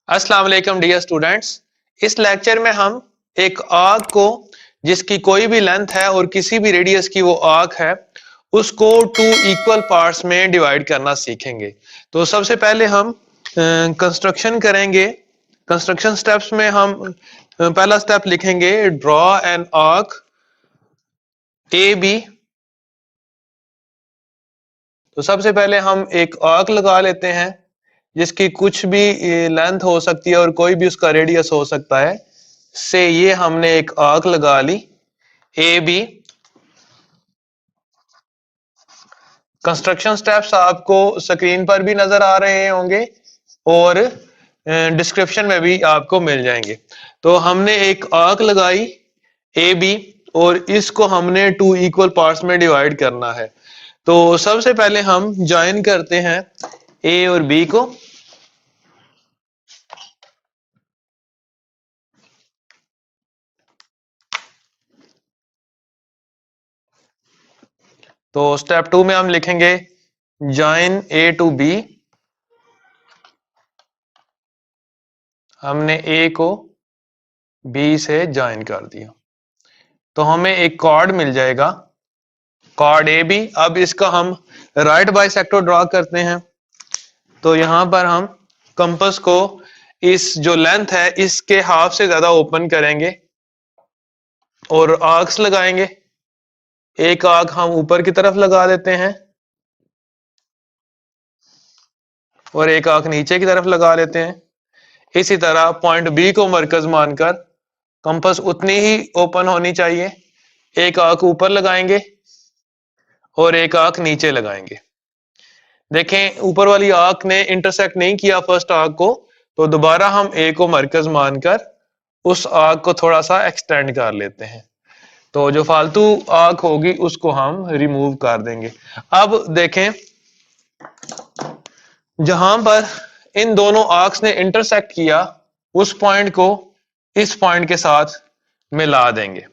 अस्सलाम वालेकुम dear students. इस लेक्चर में हम एक आर्क को जिसकी कोई भी लेंथ है और किसी भी रेडियस की वो आर्क है उसको टू इक्वल पार्ट्स में डिवाइड करना सीखेंगे। तो सबसे पहले हम कंस्ट्रक्शन करेंगे। कंस्ट्रक्शन स्टेप्स में हम पहला स्टेप लिखेंगे draw an arc A B. तो सबसे पहले हम एक आर्क लगा लेते हैं जिसकी कुछ भी लेंथ हो सकती है और कोई भी उसका रेडियस हो सकता है। से ये हमने एक आर्क लगा ली ए बी। कंस्ट्रक्शन स्टेप्स आपको स्क्रीन पर भी नजर आ रहे होंगे और डिस्क्रिप्शन में भी आपको मिल जाएंगे। तो हमने एक आर्क लगाई ए बी और इसको हमने टू इक्वल पार्ट्स में डिवाइड करना है। तो सबसे पहले हम ज्वाइन करते हैं ए और बी को। तो स्टेप 2 में हम लिखेंगे ज्वाइन ए टू बी। हमने ए को बी से ज्वाइन कर दिया तो हमें एक कॉर्ड मिल जाएगा, कॉर्ड ए बी। अब इसका हम राइट बाइसेक्टर ड्रॉ करते हैं। तो यहां पर हम कंपास को इस जो लेंथ है इसके हाफ से ज्यादा ओपन करेंगे और आर्क्स लगाएंगे। एक आर्क हम ऊपर की तरफ लगा देते हैं और एक आर्क नीचे की तरफ लगा लेते हैं। इसी तरह पॉइंट बी को मरकज मानकर कंपास उतनी ही ओपन होनी चाहिए। एक आर्क ऊपर लगाएंगे और एक आर्क नीचे लगाएंगे। देखें ऊपर वाली आर्क ने इंटरसेक्ट नहीं किया फर्स्ट आर्क को, तो दोबारा हम ए को मरकज मानकर उस आर्क को थोड़ा सा एक्सटेंड कर लेते हैं। तो जो फालतू आर्क होगी उसको हम रिमूव कर देंगे। अब देखें जहां पर इन दोनों आर्क्स ने इंटरसेक्ट किया उस पॉइंट को इस पॉइंट के साथ मिला देंगे।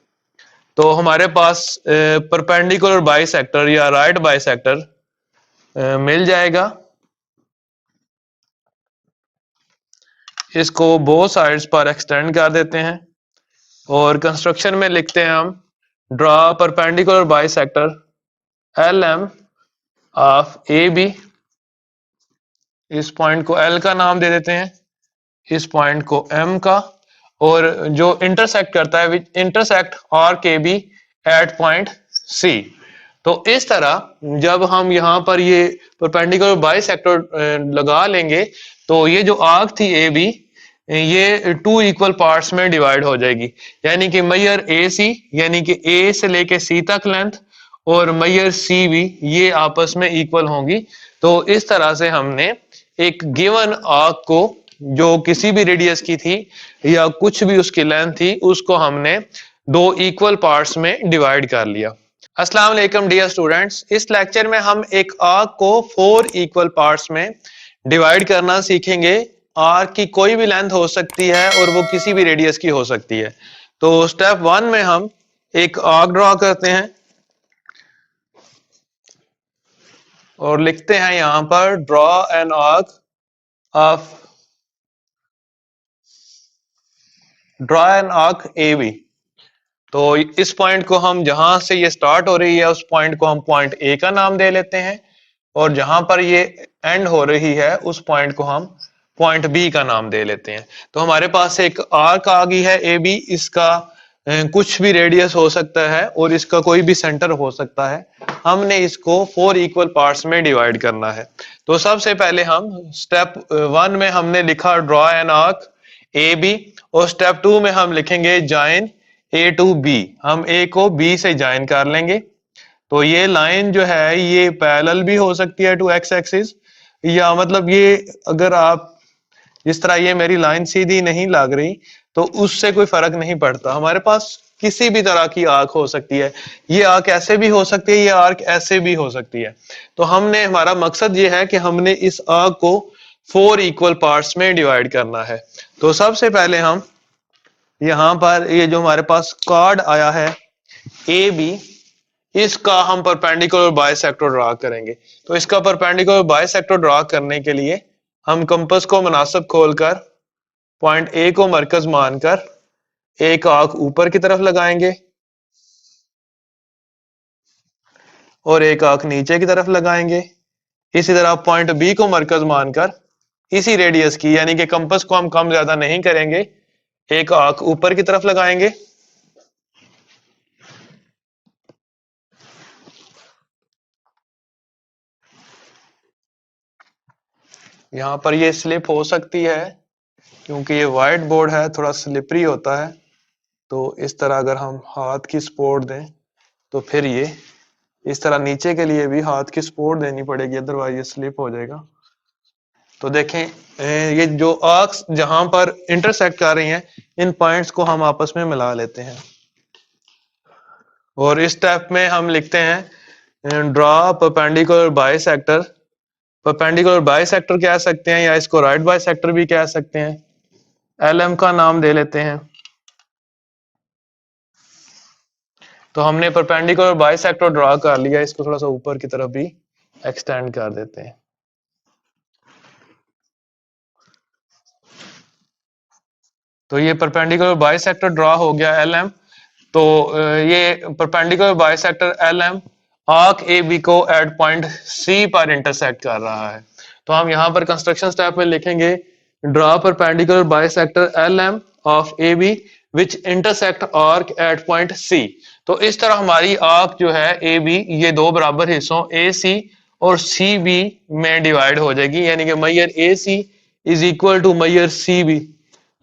तो हमारे पास परपेंडिकुलर बाइसेक्टर या राइट बाइसेक्टर मिल जाएगा। इसको बोथ साइड्स पर एक्सटेंड कर देते हैं और कंस्ट्रक्शन में लिखते हैं हम draw perpendicular bisector L M of A B. इस पॉइंट को एल का नाम दे देते हैं, इस पॉइंट को एम का, और जो इंटरसेक्ट करता है which intersect arc A B at point C. तो इस तरह जब हम यहां पर ये परपेंडिकुलर बाइसेक्टर लगा लेंगे तो ये जो आर्क थी ए बी ये टू इक्वल पार्ट्स में डिवाइड हो जाएगी। यानी कि मैयर ए सी यानी कि ए से लेके सी तक लेंथ और मैयर सी बी ये आपस में इक्वल होंगी। तो इस तरह से हमने एक गिवन आर्क को जो किसी भी रेडियस की थी या कुछ भी उसकी लेंथ थी उसको हमने दो इक्वल पार्ट्स में डिवाइड कर लिया। अस्सलाम वालेकुम डियर स्टूडेंट्स। इस लेक्चर में हम एक आर्क को 4 इक्वल पार्ट्स में डिवाइड करना सीखेंगे। आर्क की कोई भी लेंथ हो सकती है और वो किसी भी रेडियस की हो सकती है। तो स्टेप 1 में हम एक आर्क ड्रॉ करते हैं और लिखते हैं यहां पर draw an arc of draw an arc A B. तो इस पॉइंट को हम जहां से ये स्टार्ट हो रही है उस पॉइंट को हम पॉइंट ए का नाम दे लेते हैं और जहां पर ये एंड हो रही है उस पॉइंट को हम पॉइंट बी का नाम दे लेते हैं। तो हमारे पास एक आर्क आ गई है ए बी। इसका कुछ भी रेडियस हो सकता है और इसका कोई भी सेंटर हो सकता है। हमने इसको 4 इक्वल पार्ट्स में डिवाइड करना है। तो सबसे पहले हम स्टेप 1 में हमने लिखा draw an arc A B और स्टेप 2 में हम लिखेंगे ज्वाइन ए टू बी। हम ए को बी से ज्वाइन कर लेंगे। तो ये लाइन जो है ये पैरेलल भी हो सकती है टू एक्स एक्सिस, या मतलब ये अगर आप जिस तरह ये मेरी लाइन सीधी नहीं लग रही तो उससे कोई फर्क नहीं पड़ता। हमारे पास किसी भी तरह की आर्क हो सकती है। ये आर्क ऐसे भी हो सकती है, ये आर्क ऐसे भी हो सकती है। तो हमने हमारा मकसद ये है कि हमने इस आर्क को 4 इक्वल पार्ट्स में डिवाइड करना है। तो सबसे पहले हम यहां पर ये जो हमारे पास कॉर्ड आया है ए बी इसका हम परपेंडिकुलर बाइसेक्टर ड्रॉ करेंगे। तो इसका परपेंडिकुलर बाइसेक्टर ड्रॉ करने के लिए हम कंपास को मुनासिब खोलकर पॉइंट ए को मरकज मानकर एक आंख ऊपर की तरफ लगाएंगे और एक आंख नीचे की तरफ लगाएंगे। इसी तरह पॉइंट बी को मरकज मानकर इसी रेडियस की यानी कि कंपास को हम कम ज्यादा नहीं करेंगे, एक आंख ऊपर की तरफ लगाएंगे यहां पर ये स्लिप हो सकती है क्योंकि ये व्हाइट बोर्ड है, थोड़ा स्लिपरी होता है। तो इस तरह अगर हम हाथ की सपोर्ट दें तो फिर ये इस तरह नीचे के लिए भी हाथ की सपोर्ट देनी पड़ेगी, अदरवाइज ये स्लिप हो जाएगा। तो देखें ये जो आर्क्स जहां पर इंटरसेक्ट कर रही हैं इन पॉइंट्स को हम आपस में मिला लेते हैं और इस स्टेप में हम लिखते हैं draw perpendicular bisector. Perpendicular bisector कह सकते हैं या इसको राइट बाइसेक्टर भी कह सकते हैं। एलएम का नाम दे लेते हैं। तो हमने परपेंडिकुलर बाइसेक्टर ड्रॉ कर लिया, इसको थोड़ा सा ऊपर की तरफ भी एक्सटेंड कर देते हैं। तो ये परपेंडिकुलर बाइसेक्टर ड्रॉ हो गया एलएम। तो ये perpendicular bisector LM arc A B को एट पॉइंट सी पर इंटरसेक्ट कर रहा है। तो हम यहां पर कंस्ट्रक्शन स्टेप में लिखेंगे draw perpendicular bisector LM of A B which intersect arc at point C. तो इस तरह हमारी आर्क जो है ए बी ये दो बराबर हिस्सों ए सी और सी बी में डिवाइड हो जाएगी, यानी कि major A C is equal to major C B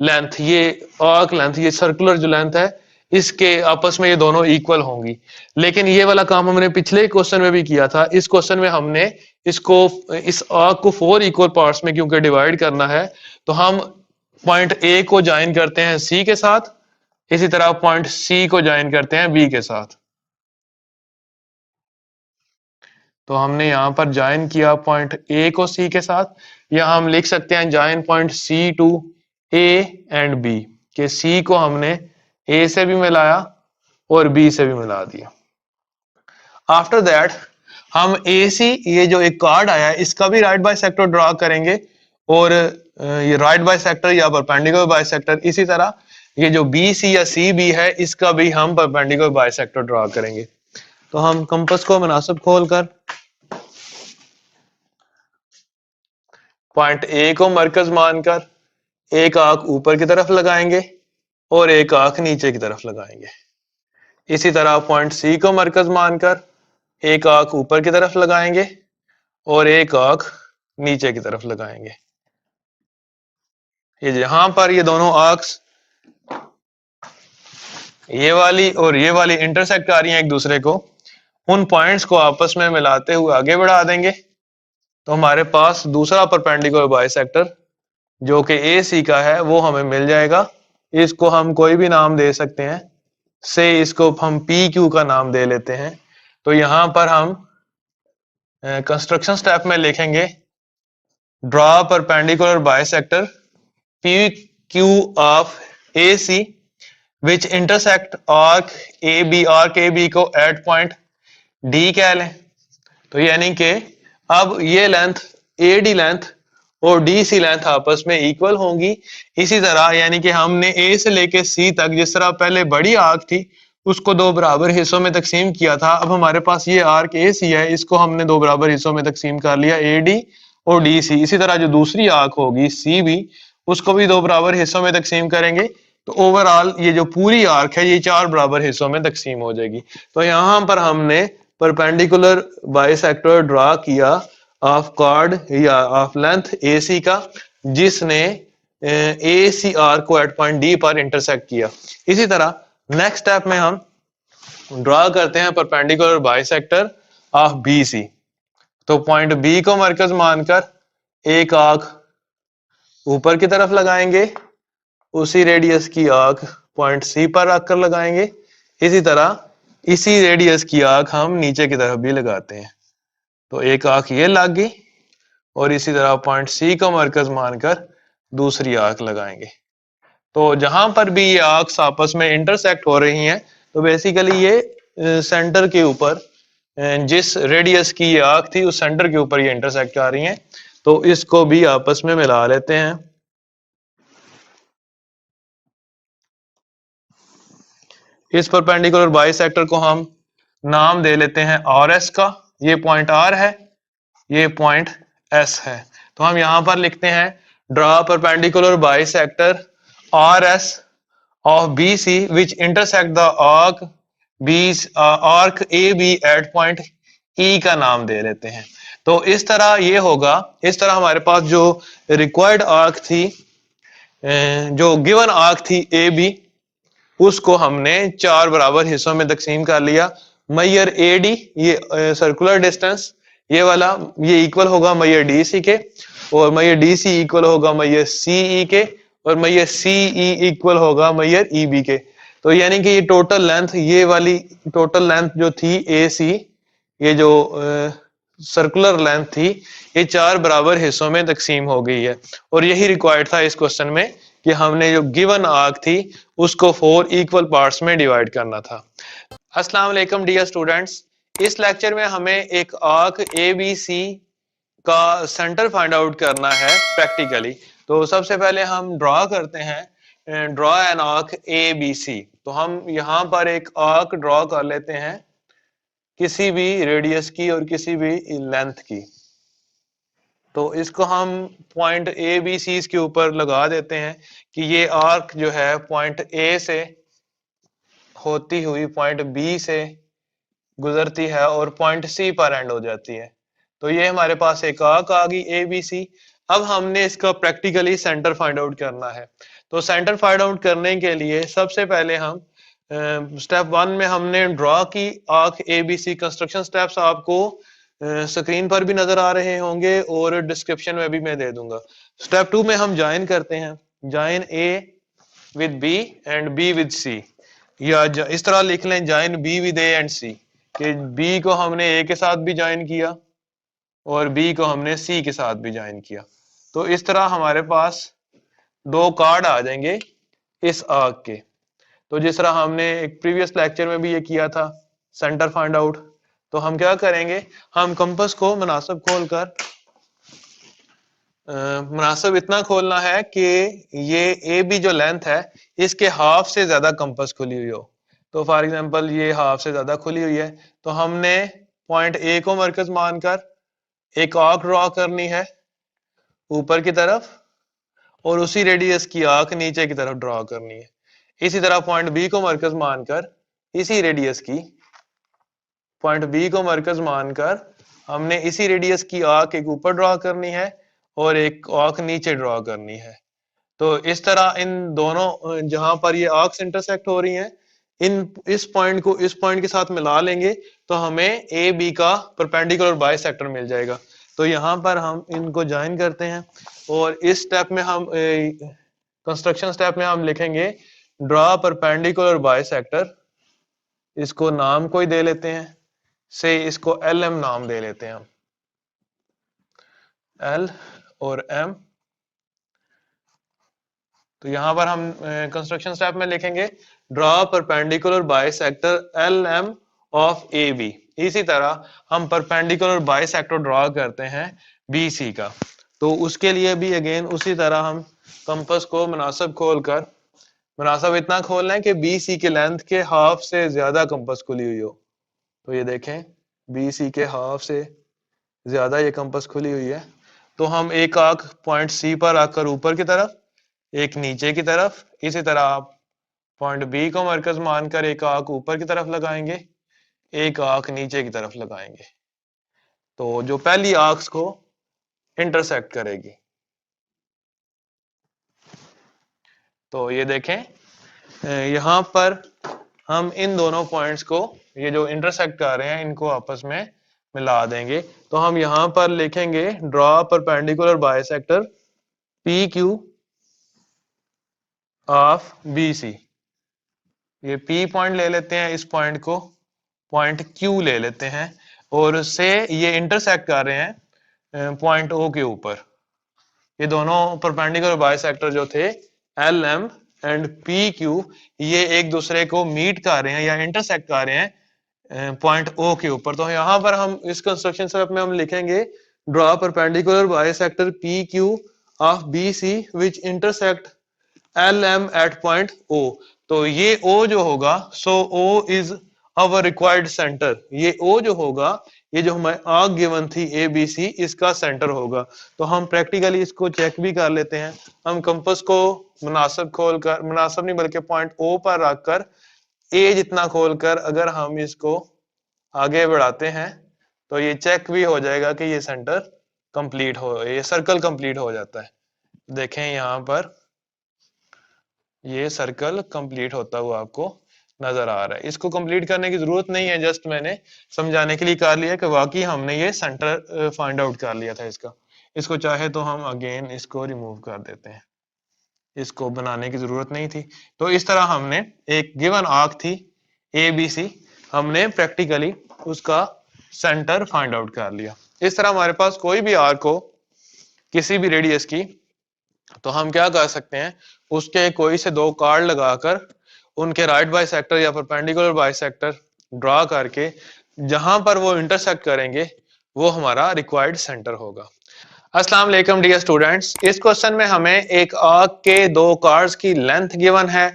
length. ये आर्क लेंथ, ये सर्कुलर जो लेंथ है इसके आपस में ये दोनों इक्वल होंगी। लेकिन ये वाला काम हमने पिछले क्वेश्चन में भी किया था। इस क्वेश्चन में हमने इसको इस आर्क को 4 इक्वल पार्ट्स में क्योंकि डिवाइड करना है तो हम पॉइंट ए को ज्वाइन करते हैं सी के साथ, इसी तरह पॉइंट सी को ज्वाइन करते हैं बी के साथ। तो हमने यहां पर ज्वाइन किया पॉइंट ए को सी के साथ, या हम लिख सकते हैं join point C to A and B, के सी को हमने ए से भी मिलाया और बी से भी मिला दिया। आफ्टर दैट हम ए सी ये जो एक कार्ड आया है इसका भी राइट बाइसेक्टर ड्रॉ करेंगे और ये राइट बाइसेक्टर या परपेंडिकुलर बाइसेक्टर, इसी तरह ये जो बी सी या सी बी है इसका भी हम परपेंडिकुलर बाइसेक्टर ड्रॉ करेंगे। तो हम कंपास को मुनासिब खोलकर पॉइंट ए को मरकज मानकर एक आंख ऊपर की तरफ लगाएंगे और एक आंख नीचे की तरफ लगाएंगे। इसी तरह पॉइंट सी को मरकज मानकर एक आंख ऊपर की तरफ लगाएंगे और एक आंख नीचे की तरफ लगाएंगे। ये जहां पर ये दोनों आर्क्स ये वाली और ये वाली इंटरसेक्ट कर रही हैं एक दूसरे को, उन पॉइंट्स को आपस में मिलाते हुए आगे बढ़ा देंगे तो हमारे पास दूसरा परपेंडिकुलर बाइसेक्टर जो कि ए सी का है वो हमें मिल जाएगा। इसको हम कोई भी नाम दे सकते हैं, से इसको हम पी क्यू का नाम दे लेते हैं। तो यहां पर हम कंस्ट्रक्शन स्टेप में लिखेंगे draw perpendicular bisector P Q of A C which intersect arc A B. Arc A B को एट पॉइंट डी कह लें। तो यानी कि अब ये लेंथ ए डी लेंथ और डी सी लेंथ आपस में इक्वल होंगी। इसी तरह यानी कि हमने ए से लेके सी तक जिस तरह पहले बड़ी आर्क थी उसको दो बराबर हिस्सों में तकसीम किया था, अब हमारे पास ये आर्क ए सी है, इसको हमने दो बराबर हिस्सों में तकसीम कर लिया, ए डी और डी सी। इसी तरह जो दूसरी आर्क होगी सी बी उसको भी दो बराबर हिस्सों में तकसीम करेंगे। तो ओवरऑल ये जो पूरी आर्क है ये चार बराबर हिस्सों में तकसीम हो जाएगी। तो यहां पर हमने परपेंडिकुलर बाइसेक्टर ड्रॉ किया ऑफ कॉर्ड या ऑफ लेंथ ए सी का, जिसने ए सी आर्क को एट पॉइंट डी पर इंटरसेक्ट किया। इसी तरह नेक्स्ट स्टेप में हम ड्रॉ करते हैं perpendicular bisector of B C. तो पॉइंट बी को मरकज मानकर एक आर्क ऊपर की तरफ लगाएंगे, उसी रेडियस की आर्क पॉइंट सी पर रखकर लगाएंगे। इसी तरह इसी रेडियस की आर्क हम नीचे की तरफ भी लगाते हैं। तो एक आंख ये लग गई और इसी तरह पॉइंट सी को मरकज मानकर दूसरी आंख लगाएंगे। तो जहां पर भी ये आर्क्स आपस में इंटरसेक्ट हो रही हैं तो बेसिकली ये सेंटर के ऊपर जिस रेडियस की ये आर्क थी उस सेंटर के ऊपर ये इंटरसेक्ट कर रही हैं। तो इसको भी आपस में मिला लेते हैं। इस परपेंडिकुलर बाइसेक्टर को हम नाम दे लेते हैं आर एस का। ये पॉइंट आर है, ये पॉइंट एस है। तो हम यहां पर लिखते हैं draw perpendicular bisector R S of B C which intersect the arc B arc A B at point E का नाम दे लेते हैं। तो इस तरह ये होगा, इस तरह हमारे पास जो रिक्वायर्ड आर्क थी, जो गिवन आर्क थी ए बी, उसको हमने 4 बराबर हिस्सों में तकसीम कर लिया। मैयर ए डी, ये सर्कुलर डिस्टेंस ये वाला, ये इक्वल होगा मैयर डी सी के, और मैयर डी सी इक्वल होगा मैयर सी ई के, और मैयर सी ई इक्वल होगा मैयर ई बी के। तो यानी कि ये टोटल लेंथ, ये वाली टोटल लेंथ जो थी ए सी, ये जो सर्कुलर लेंथ थी, ये 4 बराबर हिस्सों में तकसीम हो गई है। और यही रिक्वायर्ड था इस क्वेश्चन में कि हमने जो गिवन आर्क थी उसको 4 इक्वल पार्ट्स में डिवाइड करना था। अस्सलाम वालेकुम डियर स्टूडेंट्स, इस लेक्चर में हमें एक आर्क ए बी सी का सेंटर फाइंड आउट करना है प्रैक्टिकली। तो सबसे पहले हम ड्रॉ करते हैं, draw an arc A B C. तो हम यहाँ पर एक आर्क ड्रॉ कर लेते हैं किसी भी रेडियस की और किसी भी लेंथ की। तो इसको हम पॉइंट ए बी सी के ऊपर लगा देते हैं कि ये आर्क जो है पॉइंट ए से होती हुई पॉइंट बी से गुजरती है और पॉइंट सी पर एंड हो जाती है। तो ये हमारे पास एक आर्क आ गई ए बी सी। अब हमने इसका प्रैक्टिकली सेंटर फाइंड आउट करना है। तो सेंटर फाइंड आउट करने के लिए सबसे पहले हम स्टेप 1 में हमने ड्रॉ की arc A B C. Construction steps आपको स्क्रीन पर भी नजर आ रहे होंगे और डिस्क्रिप्शन में भी मैं दे दूंगा। स्टेप 2 में हम ज्वाइन करते हैं, join A with B and B with C, या इस तरह लिख लें join B with A and C, कि बी को हमने ए के साथ भी ज्वाइन किया और बी को हमने सी के साथ भी ज्वाइन किया। तो इस तरह हमारे पास 2 कार्ड आ जाएंगे इस आर्क के। तो जिस तरह हमने एक प्रीवियस लेक्चर में भी ये किया था सेंटर फाइंड आउट, तो हम क्या करेंगे, हम कंपास को मुनासिब खोलकर, मुनासिब इतना खोलना है कि ये ए बी जो लेंथ है इसके हाफ से ज्यादा कंपास खुली हुई हो। तो फॉर एग्जांपल ये हाफ से ज्यादा खुली हुई है, तो हमने पॉइंट ए को मरकज मानकर एक आर्क ड्रॉ करनी है ऊपर की तरफ, और उसी रेडियस की आर्क नीचे की तरफ ड्रॉ करनी है। इसी तरह पॉइंट बी को मरकज मानकर इसी रेडियस की, पॉइंट बी को मरकज मानकर हमने इसी रेडियस की आर्क एक ऊपर ड्रॉ करनी है और एक आर्क नीचे ड्रॉ करनी है। तो इस तरह इन दोनों, जहां पर ये आर्क्स इंटरसेक्ट हो रही हैं, इस पॉइंट को इस पॉइंट के साथ मिला लेंगे तो हमें ए बी का परपेंडिकुलर बाइसेक्टर मिल जाएगा। तो यहाँ पर हम इनको ज्वाइन करते हैं और इस स्टेप में हम कंस्ट्रक्शन स्टेप में हम लिखेंगे ड्रॉ परपेंडिकुलर बाइसेक्टर। इसको नाम कोई दे लेते हैं, से इसको एल एम नाम दे लेते हैं हम, एल और एम। तो यहां पर हम कंस्ट्रक्शन स्टेप में लिखेंगे draw perpendicular bisector L M of A B. इसी तरह हम परपेंडिकुलर बाइसेक्टर ड्रॉ करते हैं बी सी का। तो उसके लिए भी अगेन उसी तरह हम कंपास को मुनासिब खोलकर, मुनासिब इतना खोलना है कि बी सी के लेंथ के हाफ से ज्यादा कंपास खुली हुई हो। तो ये देखें बी सी के हाफ से ज्यादा ये कंपास खुली हुई है। तो हम एक आर्क पॉइंट सी पर आकर ऊपर की तरफ, एक नीचे की तरफ, इसी तरह आप पॉइंट बी को मरकज मानकर एक आर्क ऊपर की तरफ लगाएंगे, एक आर्क नीचे की तरफ लगाएंगे, तो जो पहली आर्क्स को इंटरसेक्ट करेगी। तो ये देखें यहां पर हम इन दोनों पॉइंट्स को, ये जो इंटरसेक्ट कर रहे हैं, इनको आपस में मिला देंगे। तो हम यहां पर लिखेंगे draw perpendicular bisector P Q of B C. ये P पॉइंट ले लेते हैं, इस पॉइंट को पॉइंट Q ले लेते हैं, और उससे ये इंटरसेक्ट कर रहे हैं पॉइंट O के ऊपर। ये दोनों परपेंडिकुलर बाइसेक्टर जो थे L M and P Q, ये एक दूसरे को मीट कर रहे हैं या इंटरसेक्ट कर रहे हैं पॉइंट O के ऊपर। तो यहाँ पर हम इस कंस्ट्रक्शन स्टेप में हम लिखेंगे draw perpendicular bisector P Q of B C which intersect L M at point O। तो ये O जो होगा, so O is our required centre. ये O जो होगा, ये जो हमें आर्क गिवन थी ABC, इसका सेंटर होगा। तो हम प्रैक्टिकली इसको चेक भी कर लेते हैं। हम कंपास को मुनासिब खोलकर, मुनासिब नहीं बल्कि पॉइंट O पर रखकर A जितना खोलकर अगर हम इसको आगे बढ़ाते हैं तो ये चेक भी हो जाएगा कि ये सेंटर कंप्लीट हो, ये सर्कल कंप्लीट हो जाता है। देखें यहाँ पर ये सर्कल कंप्लीट होता हुआ आपको नजर आ रहा है। इसको कंप्लीट करने की जरूरत नहीं है, जस्ट मैंने समझाने के लिए कर लिया कि वाकई हमने ये सेंटर फाइंड आउट कर लिया था इसका। इसको चाहे तो हम अगेन इसको रिमूव कर देते हैं, इसको बनाने की जरूरत नहीं थी। तो इस तरह हमने एक गिवन आर्क थी ABC, हमने प्रैक्टिकली उसका सेंटर फाइंड आउट कर लिया। इस तरह हमारे पास कोई भी आर्क हो किसी भी रेडियस की, तो हम क्या कर सकते हैं, उसके कोई से दो कार्ड लगाकर उनके राइट बाइसेक्टर या परपेंडिकुलर बाइसेक्टर ड्रा करके जहां पर वो इंटरसेक्ट करेंगे वो हमारा रिक्वायर्ड सेंटर होगा। अस्सलाम वालेकुम डियर स्टूडेंट्स, इस क्वेश्चन में हमें एक आर्क के दो कार्ड्स की लेंथ गिवन है,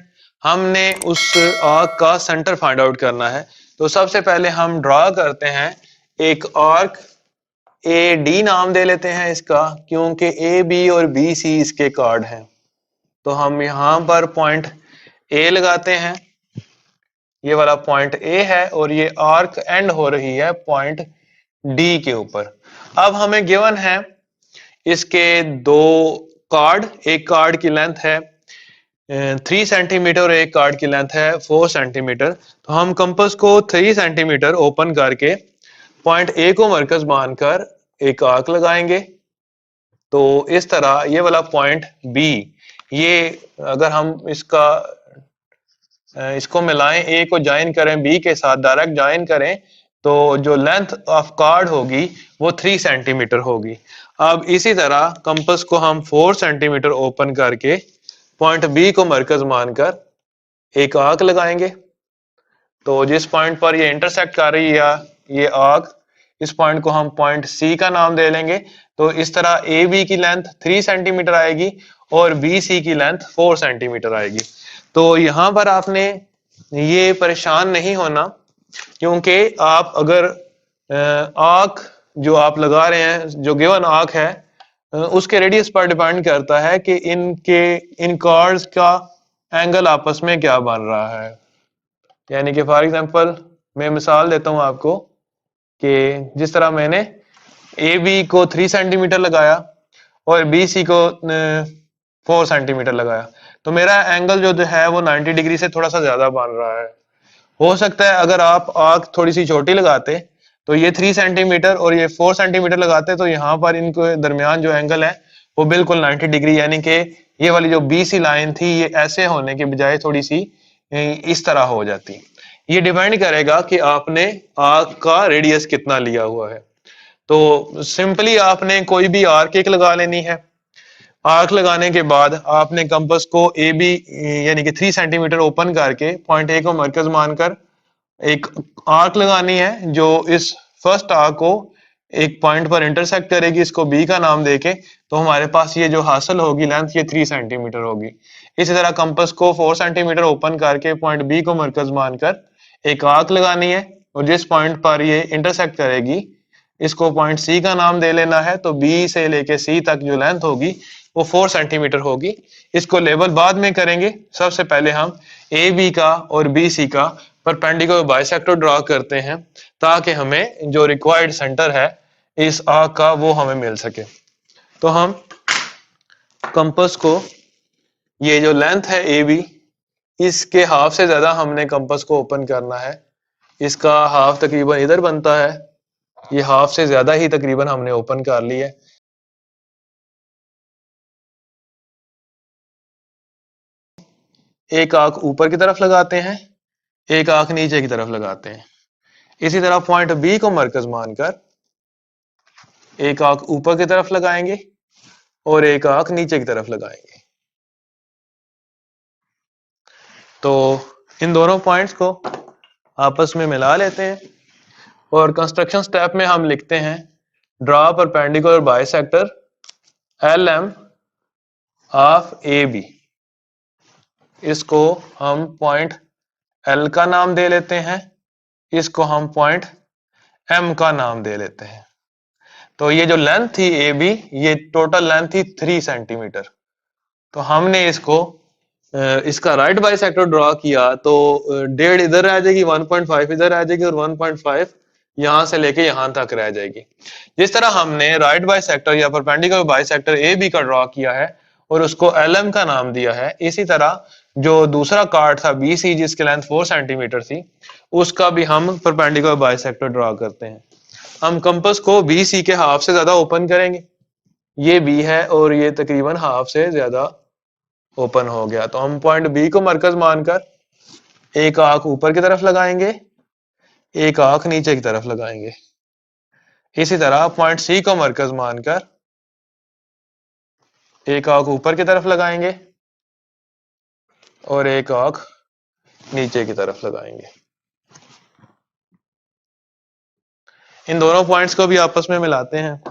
हमने उस आर्क का सेंटर फाइंड आउट करना है। तो सबसे पहले हम ड्रा करते हैं एक आर्क, AD नाम दे लेते हैं इसका, क्योंकि AB और BC इसके कार्ड हैं। तो हम यहां पर पॉइंट A लगाते हैं, ये वाला पॉइंट A है और ये आर्क एंड हो रही है पॉइंट D के ऊपर। अब हमें गिवन है इसके दो कार्ड, एक कार्ड की लेंथ है 3 सेंटीमीटर और एक कार्ड की लेंथ है 4 सेंटीमीटर। तो हम कंपास को 3 सेंटीमीटर ओपन करके पॉइंट A को मरकज मानकर एक आर्क लगाएंगे। तो इस तरह ये वाला पॉइंट B, ये अगर हम इसको मिलाएं, A को ज्वाइन करें B के साथ, डायरेक्ट ज्वाइन करें, तो जो लेंथ ऑफ कार्ड होगी वो 3 सेंटीमीटर होगी। अब इसी तरह कंपास को हम 4 सेंटीमीटर ओपन करके पॉइंट B को मरकज मानकर एक आर्क लगाएंगे। तो जिस पॉइंट पर ये इंटरसेक्ट कर रही है ये आर्क, इस पॉइंट को हम पॉइंट C का नाम दे लेंगे। तो इस तरह AB की लेंथ 3 सेंटीमीटर आएगी और BC की लेंथ 4 सेंटीमीटर आएगी। तो यहां पर आपने ये परेशान नहीं होना, क्योंकि आप अगर आर्क जो आप लगा रहे हैं, जो गिवन आर्क है, उसके रेडियस पर डिपेंड करता है कि इन कार्ड्स का एंगल आपस में क्या बन रहा है। यानी कि फॉर एग्जांपल मैं मिसाल देता हूं आपको कि जिस तरह मैंने AB को 3 सेंटीमीटर लगाया और BC को 4 सेंटीमीटर लगाया, तो मेरा एंगल जो है वो 90 डिग्री से थोड़ा सा ज्यादा बन रहा है। हो सकता है अगर आप आर्क थोड़ी सी छोटी लगाते तो ये 3 सेंटीमीटर और ये 4 सेंटीमीटर लगाते, तो यहाँ पर इनके दरमियान जो एंगल है वो बिल्कुल 90 डिग्री, यानी कि ये वाली जो BC लाइन थी ये ऐसे होने के बजाय थोड़ी सी इस तरह हो जाती। ये डिपेंड करेगा कि आपने आर्क का रेडियस कितना लिया हुआ है। तो सिंपली आपने कोई भी आर्क एक लगा लेनी है। आर्क लगाने के बाद आपने कंपास को AB यानी कि 3 सेंटीमीटर ओपन करके पॉइंट A को मरकज मानकर एक आर्क लगानी है, जो इस फर्स्ट आर्क को एक पॉइंट पर इंटरसेक्ट करेगी, इसको B का नाम देके। तो हमारे पास ये जो हासिल होगी लेंथ ये 3 सेंटीमीटर होगी। इसी तरह कंपास को 4 सेंटीमीटर ओपन करके पॉइंट B को मरकज मानकर एक आर्क लगानी है और जिस पॉइंट पर ये इंटरसेक्ट करेगी इसको पॉइंट C का नाम दे लेना है। तो B से लेके C तक जो लेंथ होगी वो 4 सेंटीमीटर होगी। इसको लेवल बाद में करेंगे। सबसे पहले हम AB का और BC का परपेंडिकुलर बाइसेक्टर ड्रा करते हैं ताकि हमें जो रिक्वायर्ड सेंटर है इस आर्क का वो हमें मिल सके। तो हम कंपास को, ये जो लेंथ है AB, इसके हाफ से ज्यादा हमने कंपास को ओपन करना है। इसका हाफ तकरीबन इधर बनता है, ये हाफ से ज्यादा ही तकरीबन हमने ओपन कर लिया है। एक आंख ऊपर की तरफ लगाते हैं, एक आंख नीचे की तरफ लगाते हैं। इसी तरह पॉइंट B को मरकज मानकर एक आंख ऊपर की तरफ लगाएंगे और एक आंख नीचे की तरफ लगाएंगे। तो इन दोनों पॉइंट्स को आपस में मिला लेते हैं और कंस्ट्रक्शन स्टेप में हम लिखते हैं draw perpendicular bisector LM of AB। इसको हम पॉइंट L का नाम दे लेते हैं, इसको हम पॉइंट M का नाम दे लेते हैं। तो ये जो लेंथ थी AB, ये टोटल लेंथ थी 3 सेंटीमीटर। तो हमने इसको इसका राइट बाइसेक्टर ड्रॉ किया तो 1.5 इधर आ जाएगी, 1.5 इधर आ जाएगी और 1.5 यहां से लेके यहां तक रह जाएगी। जिस तरह हमने राइट बाइसेक्टर या परपेंडिकुलर बाइसेक्टर ए बी का ड्रॉ किया है और उसको LM का नाम दिया है, इसी तरह जो दूसरा कार्ड था BC जिसकी लेंथ 4 सेंटीमीटर थी, उसका भी हम परपेंडिकुलर बाइसेक्टर ड्रॉ करते हैं। हम कंपास को BC के हाफ से ज्यादा ओपन करेंगे, ये B है और ये तकरीबन हाफ से ज्यादा ओपन हो गया। तो हम पॉइंट बी को मरकज मानकर एक आंख ऊपर की तरफ लगाएंगे, एक आंख नीचे की तरफ लगाएंगे। इसी तरह पॉइंट सी को मरकज मानकर एक आंख ऊपर की तरफ लगाएंगे और एक आंख नीचे की तरफ लगाएंगे। इन दोनों पॉइंट्स को भी आपस में मिलाते हैं।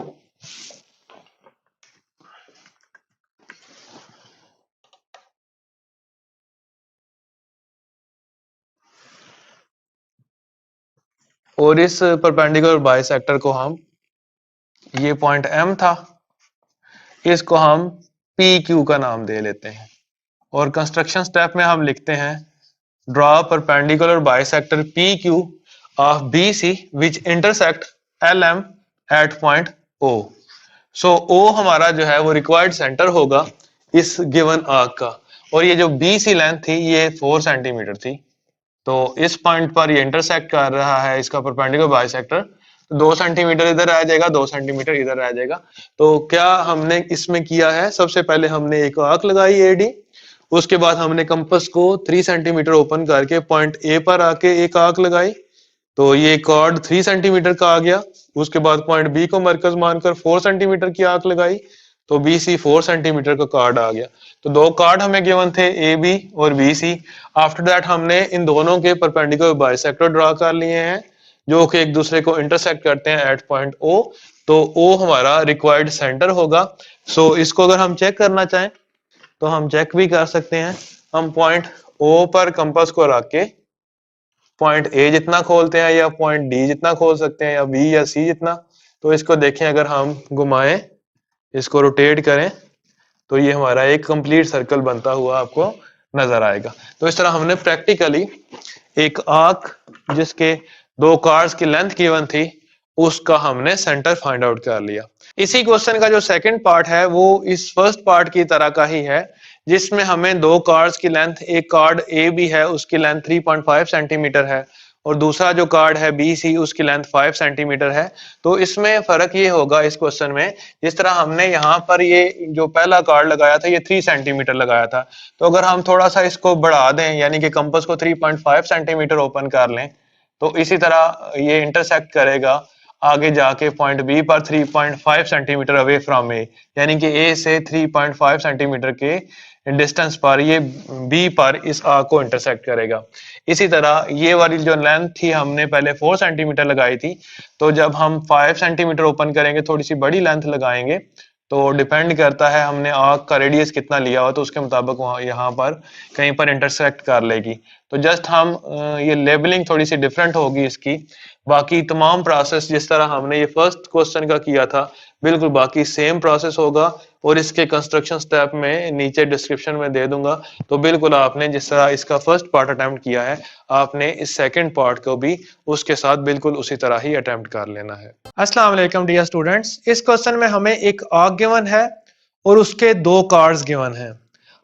और इस परपेंडिकुलर बाइसेक्टर को हम, ये पॉइंट M था, इसको हम PQ का नाम दे लेते हैं। और कंस्ट्रक्शन स्टेप में हम लिखते हैं draw perpendicular bisector PQ of BC which intersect LM at point O। So O हमारा जो है वो रिक्वायर्ड सेंटर होगा इस गिवन आर्क का। और ये जो BC लेंथ थी ये 4 सेंटीमीटर थी। तो इस पॉइंट पर ये इंटरसेक्ट कर रहा है इसका परपेंडिकुलर बाइसेक्टर, तो 2 सेंटीमीटर इधर आ जाएगा, 2 सेंटीमीटर इधर आ जाएगा। तो क्या हमने इसमें किया है, सबसे पहले हमने एक आर्क लगाई AD, उसके बाद हमने कंपास को 3 सेंटीमीटर ओपन करके पॉइंट A पर आके एक आर्क लगाई, तो ये कॉर्ड 3 सेंटीमीटर का आ गया। उसके बाद पॉइंट B को मरकज मानकर 4 सेंटीमीटर की आर्क लगाई, तो BC 4 सेंटीमीटर का कार्ड आ गया। तो दो कार्ड हमें गिवन थे AB और BC। आफ्टर दैट हमने इन दोनों के परपेंडिकुलर बाइसेक्टर ड्रॉ कर लिए हैं जो कि एक दूसरे को इंटरसेक्ट करते हैं एट पॉइंट O। तो O हमारा रिक्वायर्ड सेंटर होगा। सो इसको अगर हम चेक करना चाहें तो हम चेक भी कर सकते हैं। हम पॉइंट O पर कंपास को रख के पॉइंट A जितना खोलते हैं या पॉइंट D जितना खोल सकते हैं या B या C जितना। तो इसको देखें, अगर हम घुमाएं, इसको रोटेट करें, तो ये हमारा एक कंप्लीट सर्कल बनता हुआ आपको नजर आएगा। तो इस तरह हमने प्रैक्टिकली एक आर्क जिसके 2 कार्ड्स की लेंथ गिवन थी उसका हमने सेंटर फाइंड आउट कर लिया। इसी क्वेश्चन का जो सेकंड पार्ट है वो इस फर्स्ट पार्ट की तरह का ही है, जिसमें हमें 2 कार्ड्स की लेंथ, एक कार्ड ए बी है उसकी लेंथ 3.5 सेंटीमीटर है और दूसरा जो कार्ड है BC उसकी लेंथ 5 सेंटीमीटर है। तो इसमें फर्क ये होगा इस क्वेश्चन में, जिस तरह हमने यहाँ पर ये जो पहला कार्ड लगाया था ये 3 सेंटीमीटर लगाया था, तो अगर हम थोड़ा सा इसको बढ़ा दें यानी कि कंपास को 3.5 सेंटीमीटर ओपन कर लें, तो इसी तरह ये इंटरसेक्ट करेगा आगे जाके पॉइंट बी पर 3.5 सेंटीमीटर अवे फ्रॉम ए, यानी कि ए से 3.5 सेंटीमीटर के डिस्टेंस पर ये बी पर इस आर्क को इंटरसेक्ट करेगा। इसी तरह ये वाली जो लेंथ थी हमने पहले 4 सेंटीमीटर लगाई थी, तो जब हम 5 सेंटीमीटर ओपन करेंगे, थोड़ी सी बड़ी लेंथ लगाएंगे, तो डिपेंड करता है हमने आर्क का रेडियस कितना लिया हो, तो उसके मुताबिक वहाँ यहाँ पर कहीं पर इंटरसेक्ट कर लेगी। तो जस्ट हम ये लेबलिंग थोड़ी सी डिफरेंट होगी इसकी। बाकी तमाम प्रोसेस जिस तरह हमने ये फर्स्ट क्वेश्चन का किया था बिल्कुल बाकी सेम प्रोसेस होगा और इसके कंस्ट्रक्शन स्टेप में नीचे डिस्क्रिप्शन में दे दूंगा। तो बिल्कुल आपने जिस तरह इसका फर्स्ट पार्ट अटेम्प्ट किया है, आपने इस सेकंड पार्ट को भी उसके साथ बिल्कुल उसी तरह ही अटेम्प्ट कर लेना है। अस्सलाम वालेकुम डियर स्टूडेंट्स, इस क्वेश्चन में हमें एक आर्क गिवन है और उसके 2 कार्ड्स गिवन हैं।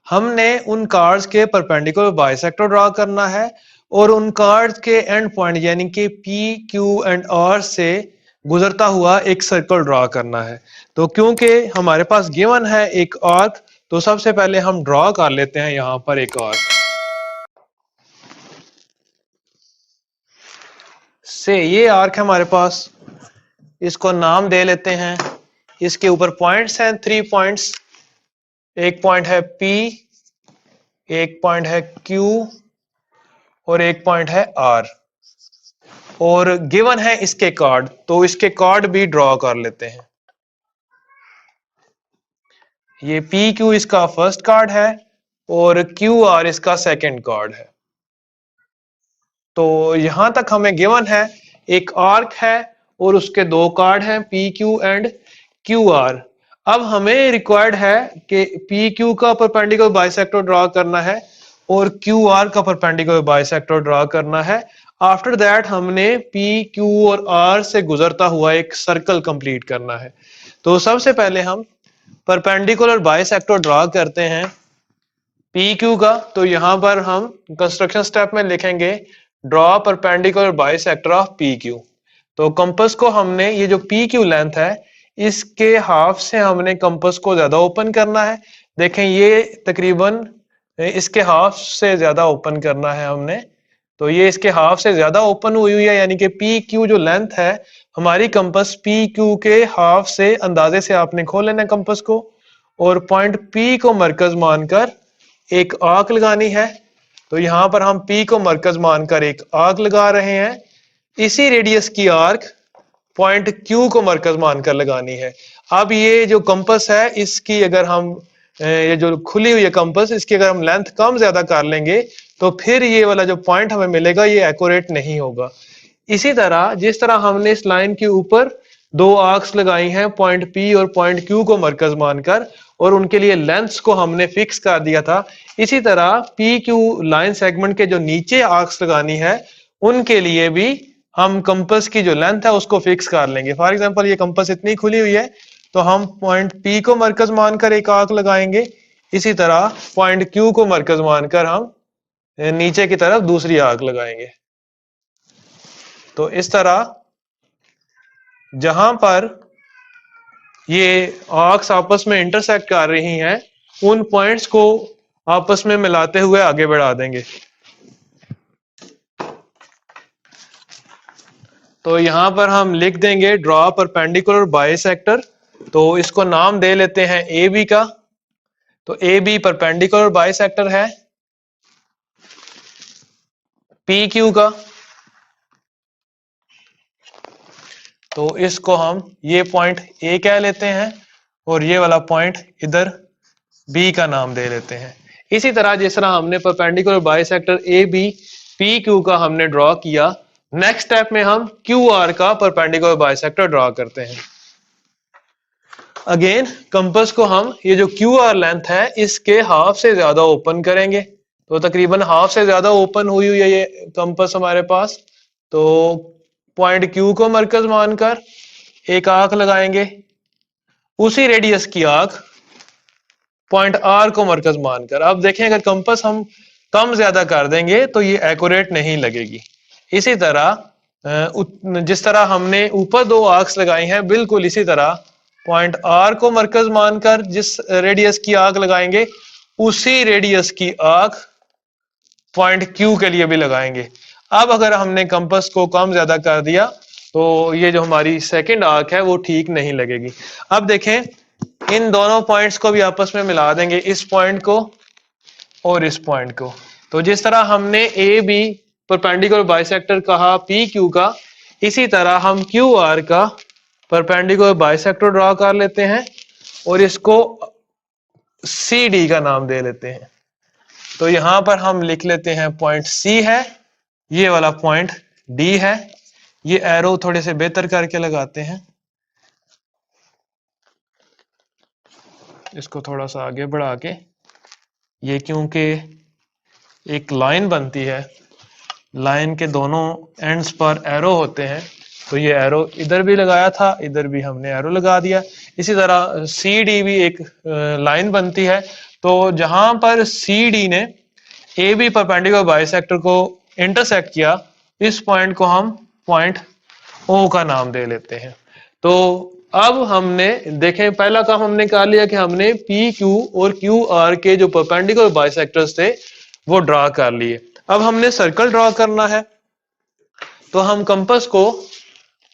हमने उन कार्ड्स के परपेंडिकुलर बाइसेक्टर ड्रॉ करना है और उन कार्ड्स के एंड पॉइंट यानी कि P, Q एंड R से गुजरता हुआ एक सर्कल ड्रॉ करना है। तो क्योंकि हमारे पास गिवन है एक आर्क, तो सबसे पहले हम ड्रॉ कर लेते हैं यहां पर एक आर्क से। ये आर्क है हमारे पास, इसको नाम दे लेते हैं। इसके ऊपर पॉइंट्स हैं 3 पॉइंट्स, एक पॉइंट है P, एक पॉइंट है Q और एक पॉइंट है R। और गिवन है इसके कार्ड, तो इसके कार्ड भी ड्रॉ कर लेते हैं। ये PQ इसका फर्स्ट कार्ड है और क्यू आर इसका सेकंड कार्ड है। तो यहां तक हमें गिवन है एक आर्क है और उसके दो कार्ड हैं P Q and Q R. अब हमें रिक्वायर्ड है कि पी क्यू का परपेंडिकुलर बाइसेक्टर ड्रॉ करना है और क्यू आर का परपेंडिकुलर बाइसेक्टर ड्रॉ करना है। आफ्टर दैट हमने पी क्यू और आर से गुजरता हुआ एक सर्कल कंप्लीट करना है। तो सबसे पहले हम परपेंडिकुलर बाइसेक्टर ड्रॉ करते हैं पी क्यू का। तो यहां पर हम कंस्ट्रक्शन स्टेप में लिखेंगे draw perpendicular bisector of P Q. तो कंपास को हमने ये जो पी क्यू लेंथ है इसके हाफ से हमने कंपास को ज्यादा ओपन करना है। देखें ये तकरीबन इसके हाफ से ज्यादा ओपन करना है हमने। तो ये इसके हाफ से ज्यादा ओपन हुई है, यानी कि पी क्यू जो लेंथ है हमारी कंपास पी क्यू के हाफ से अंदाजे से आपने खोल लेना कंपास को और पॉइंट पी को मरकज मानकर एक आर्क लगानी है। तो यहां पर हम पी को मरकज मानकर एक आर्क लगा रहे हैं। इसी रेडियस की आर्क पॉइंट क्यू को मरकज मानकर लगानी है। अब ये जो कंपास है इसकी अगर हम ये जो खुली हुई है कंपास इसकी अगर हम लेंथ कम ज्यादा कर लेंगे तो फिर ये वाला जो पॉइंट हमें मिलेगा ये एक्यूरेट नहीं होगा। इसी तरह जिस तरह हमने इस लाइन के ऊपर दो आर्क्स लगाई हैं पॉइंट पी और पॉइंट क्यू को मरकज मानकर और उनके लिए लेंथ्स को हमने फिक्स कर दिया था, इसी तरह पी क्यू लाइन सेगमेंट के जो नीचे आर्क्स लगानी है उनके लिए भी हम कंपास की जो लेंथ है उसको फिक्स कर लेंगे। फॉर एग्जांपल ये कंपास इतनी खुली हुई है तो हम पॉइंट पी को मरकज मानकर एक आर्क लगाएंगे। इसी तरह पॉइंट क्यू को मरकज मानकर हम नीचे की तरफ दूसरी आर्क लगाएंगे। तो इस तरह जहां पर ये आर्क्स आपस में इंटरसेक्ट कर रही हैं उन पॉइंट्स को आपस में मिलाते हुए आगे बढ़ा देंगे। तो यहां पर हम लिख देंगे ड्रॉ परपेंडिकुलर बाइसेक्टर। तो इसको नाम दे लेते हैं ए बी का। तो ए बी परपेंडिकुलर बाइसेक्टर है पी क्यू का। तो इसको हम ये पॉइंट ए कह लेते हैं और ये वाला पॉइंट इधर बी का नाम दे लेते हैं। इसी तरह जिस तरह हमने perpendicular bisector A B P Q का हमने ड्रॉ किया, नेक्स्ट स्टेप में हम क्यू आर का परपेंडिकुलर बाइसेक्टर ड्रॉ करते हैं। अगेन कंपास को हम ये जो क्यू आर लेंथ है इसके हाफ से ज्यादा ओपन करेंगे। तो तकरीबन हाफ से ज्यादा ओपन हुई है ये कंपास हमारे पास। तो पॉइंट क्यू को मरकज मानकर एक आर्क लगाएंगे। उसी रेडियस की आर्क पॉइंट आर को मरकज मानकर। अब देखें अगर कंपास हम कम ज्यादा कर देंगे तो ये एक्यूरेट नहीं लगेगी। इसी तरह जिस तरह हमने ऊपर दो आर्क्स लगाई हैं बिल्कुल इसी तरह पॉइंट आर को मरकज मानकर जिस रेडियस की आर्क लगाएंगे उसी रेडियस की आर्क पॉइंट क्यू के लिए भी लगाएंगे। अब अगर हमने कंपास को कम ज्यादा कर दिया तो ये जो हमारी सेकंड आर्क है वो ठीक नहीं लगेगी। अब देखें इन दोनों पॉइंट्स को भी आपस में मिला देंगे, इस पॉइंट को और इस पॉइंट को। तो जिस तरह हमने ए बी परपेंडिकुलर बाइसेक्टर कहा पी क्यू का, इसी तरह हम क्यू आर का परपेंडिकुलर बाइसेक्टर ड्रॉ कर लेते हैं और इसको सी डी का नाम दे लेते हैं। तो यहां पर हम लिख लेते हैं पॉइंट सी है, ये वाला पॉइंट डी है। ये एरो थोड़े से बेहतर करके लगाते हैं, इसको थोड़ा सा आगे बढ़ा के। ये क्योंकि एक लाइन बनती है, लाइन के दोनों एंड्स पर एरो होते हैं, तो ये एरो इधर भी लगाया था, इधर भी हमने एरो लगा दिया। इसी तरह सी डी भी एक लाइन बनती है। तो जहां पर सी डी ने ए बी परपेंडिकुलर बाइसेक्टर को इंटरसेक्ट किया, इस पॉइंट को हम पॉइंट ओ का नाम दे लेते हैं। तो अब हमने देखें पहला काम हमने कर लिया कि हमने पी क्यू और क्यू आर के जो परपेंडिकुलर बाइसेक्टर्स थे वो ड्रॉ कर लिए। अब हमने सर्कल ड्रॉ करना है। तो हम कंपास को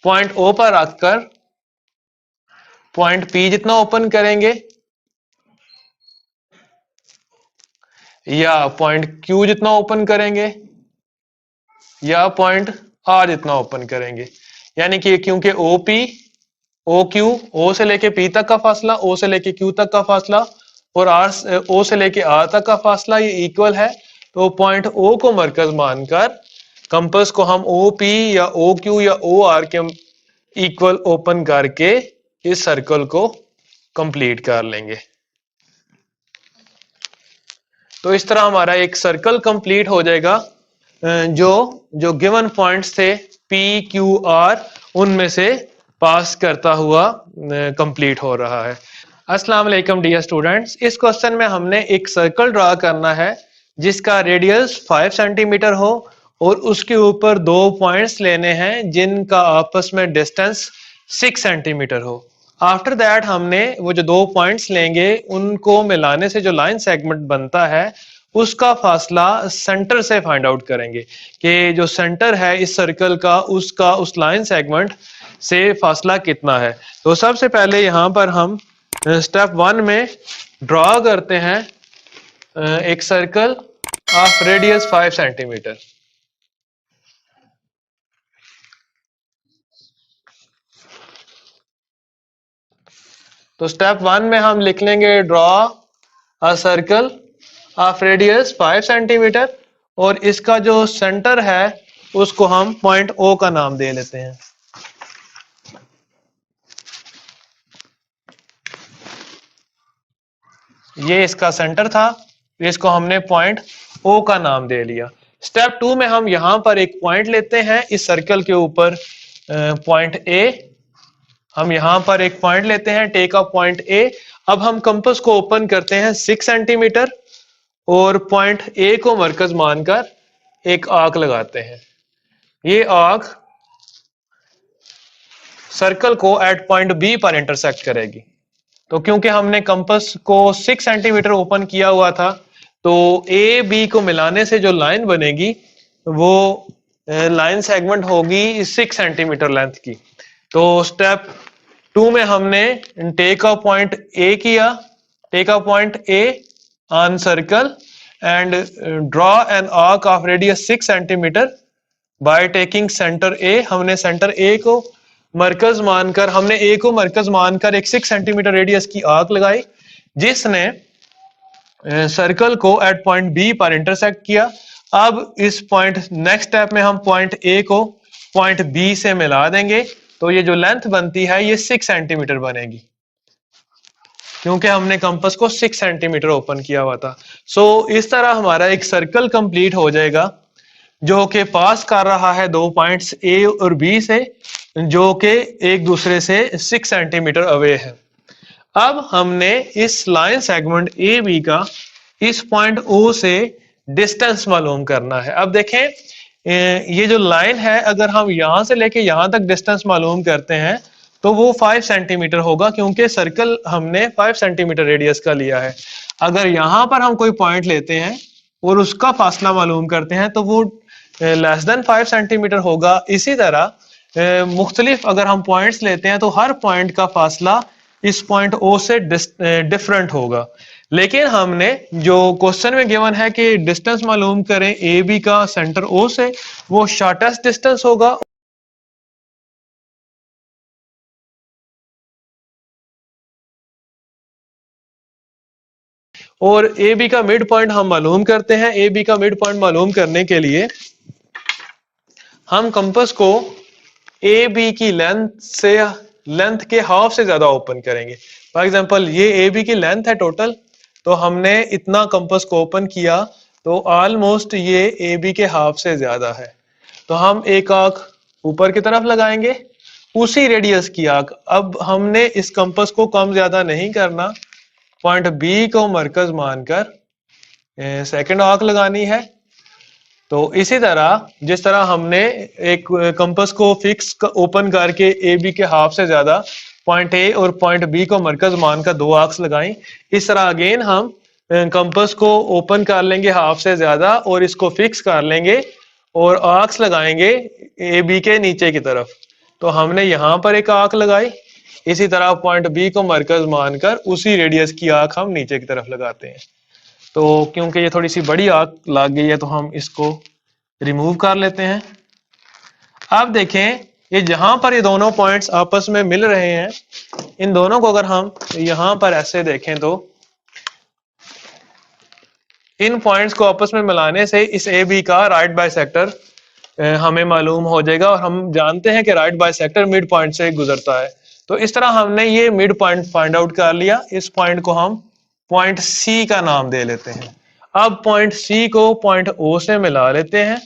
पॉइंट ओ पर रखकर पॉइंट पी जितना ओपन करेंगे या पॉइंट क्यू जितना ओपन करेंगे या पॉइंट आर जितना ओपन करेंगे। यानी कि क्योंकि ओपी ओ क्यू, ओ से लेके पी तक का फासला, ओ से लेके क्यू तक का फासला और आर ओ से लेके आर तक का फासला ये इक्वल है, तो पॉइंट ओ को मरकज मानकर कंपास को हम ओ पी या ओ क्यू या ओ आर के इक्वल ओपन करके इस सर्कल को कंप्लीट कर लेंगे। तो इस तरह हमारा एक सर्कल कंप्लीट हो जाएगा जो जो गिवन पॉइंट्स थे पी क्यू आर उनमें से पास करता हुआ कंप्लीट हो रहा है। अस्सलाम वालेकुम डियर स्टूडेंट्स, इस क्वेश्चन में हमने एक सर्कल ड्रा करना है जिसका रेडियस 5 सेंटीमीटर हो और उसके ऊपर दो पॉइंट्स लेने हैं जिनका आपस में डिस्टेंस 6 सेंटीमीटर हो। आफ्टर दैट हमने वो जो दो पॉइंट्स लेंगे उनको मिलाने से जो लाइन सेगमेंट बनता है उसका फासला सेंटर से फाइंड आउट करेंगे कि जो सेंटर है इस सर्कल का उसका उस लाइन सेगमेंट से फासला कितना है। तो सबसे पहले यहाँ पर हम स्टेप 1 में ड्रॉ करते हैं एक सर्कल ऑफ रेडियस 5 सेंटीमीटर। तो स्टेप 1 में हम लिख लेंगे draw a circle of radius 5 centimetre और इसका जो सेंटर है उसको हम पॉइंट ओ का नाम दे लेते हैं। ये इसका सेंटर था, इसको हमने पॉइंट ओ का नाम दे लिया। स्टेप 2 में हम यहां पर एक पॉइंट लेते हैं इस सर्कल के ऊपर पॉइंट ए। हम यहां पर एक पॉइंट लेते हैं, टेक अ पॉइंट ए। अब हम कंपास को ओपन करते हैं 6 सेंटीमीटर और पॉइंट ए को मरकज मानकर एक आर्क लगाते हैं। ये आर्क सर्कल को एट पॉइंट बी पर इंटरसेक्ट करेगी। तो क्योंकि हमने कंपास को 6 सेंटीमीटर ओपन किया हुआ था तो ए बी को मिलाने से जो लाइन बनेगी वो लाइन सेगमेंट होगी 6 सेंटीमीटर लेंथ की। तो स्टेप 2 में हमने टेक अ पॉइंट ए किया, take a point A on circle and draw an arc of radius 6 centimetre by taking centre A. हमने सेंटर ए को मरकज मानकर एक 6 सेंटीमीटर रेडियस की आर्क लगाई जिसने सर्कल को एट पॉइंट बी पर इंटरसेक्ट किया। अब इस पॉइंट नेक्स्ट स्टेप में हम पॉइंट ए को पॉइंट बी से मिला देंगे तो ये जो लेंथ बनती है ये 6 सेंटीमीटर बनेगी क्योंकि हमने कंपास को 6 सेंटीमीटर ओपन किया हुआ था। सो इस तरह हमारा एक सर्कल कंप्लीट हो जाएगा जो कि पास कर रहा है दो पॉइंट्स ए और बी से जो कि एक दूसरे से 6 सेंटीमीटर अवे है। अब हमने इस लाइन सेगमेंट ए बी का इस पॉइंट ओ से डिस्टेंस मालूम करना है। अब देखें ये जो लाइन है अगर हम यहां से लेके यहां तक डिस्टेंस मालूम करते हैं तो वो 5 सेंटीमीटर होगा क्योंकि सर्कल हमने 5 सेंटीमीटर रेडियस का लिया है। अगर यहां पर हम कोई पॉइंट लेते हैं और उसका फासला मालूम करते हैं तो वो लेस देन 5 सेंटीमीटर होगा। इसी तरह मुख्तलिफ अगर हम पॉइंट्स लेते हैं तो हर पॉइंट का फासला इस पॉइंट ओ से डिफरेंट होगा। लेकिन हमने जो क्वेश्चन में गिवन है कि डिस्टेंस मालूम करें ए बी का सेंटर ओ से, वो शॉर्टेस्ट डिस्टेंस होगा और ए बी का मिड पॉइंट हम मालूम करते हैं। ए बी का मिड पॉइंट मालूम करने के लिए हम कंपास को ए बी की लेंथ के हाफ से ज्यादा ओपन करेंगे। फॉर एग्जांपल ये ए बी की लेंथ है टोटल, तो हमने इतना कंपास को ओपन किया तो ऑलमोस्ट ये ए बी के हाफ से ज्यादा है। तो हम एक आर्क ऊपर की तरफ लगाएंगे उसी रेडियस की आर्क। अब हमने इस कंपास को कम ज्यादा नहीं करना, पॉइंट बी को मरकज मानकर सेकंड आर्क लगानी है। तो इसी तरह जिस तरह हमने एक कंपास को फिक्स ओपन करके ए बी के हाफ से ज्यादा पॉइंट ए और पॉइंट बी को मरकज मानकर दो आर्क्स लगाई, इस तरह अगेन हम कंपास को ओपन कर लेंगे हाफ से ज्यादा और इसको फिक्स कर लेंगे और आर्क्स लगाएंगे ए बी के नीचे की तरफ। तो हमने यहां पर एक आर्क लगाई, इसी तरह पॉइंट बी को मरकज मानकर उसी रेडियस की आर्क हम नीचे की तरफ लगाते हैं। तो क्योंकि ये थोड़ी सी बड़ी आर्क लग गई है तो हम इसको रिमूव कर लेते हैं। अब देखें ये जहां पर ये दोनों पॉइंट्स आपस में मिल रहे हैं, इन दोनों को अगर हम यहां पर ऐसे देखें तो इन पॉइंट्स को आपस में मिलाने से इस ए बी का राइट बाइसेक्टर हमें मालूम हो जाएगा, और हम जानते हैं कि राइट बाइसेक्टर मिड पॉइंट से गुजरता है। तो इस तरह हमने ये मिड पॉइंट फाइंड आउट कर लिया। इस पॉइंट को हम पॉइंट सी का नाम दे लेते हैं। अब पॉइंट सी को पॉइंट ओ से मिला लेते हैं।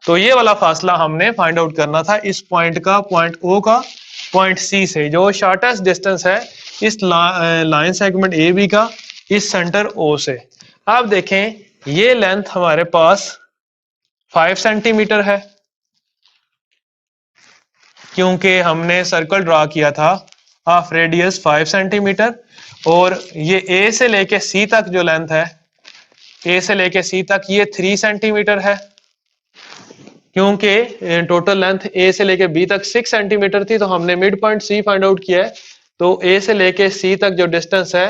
तो ये वाला फासला हमने फाइंड आउट करना था इस पॉइंट का, पॉइंट ओ का पॉइंट सी से, जो शॉर्टेस्ट डिस्टेंस है इस लाइन सेगमेंट ए बी का इस सेंटर ओ से। अब देखें ये लेंथ हमारे पास 5 सेंटीमीटर है, क्योंकि हमने सर्कल ड्रा किया था ऑफ रेडियस 5 सेंटीमीटर, और ये ए से लेके सी तक जो लेंथ है, ए से लेके सी तक ये 3 सेंटीमीटर है, क्योंकि टोटल लेंथ ए से लेके बी तक 6 सेंटीमीटर थी। तो हमने mid point C find out किया है, तो ए से लेके सी तक जो डिस्टेंस है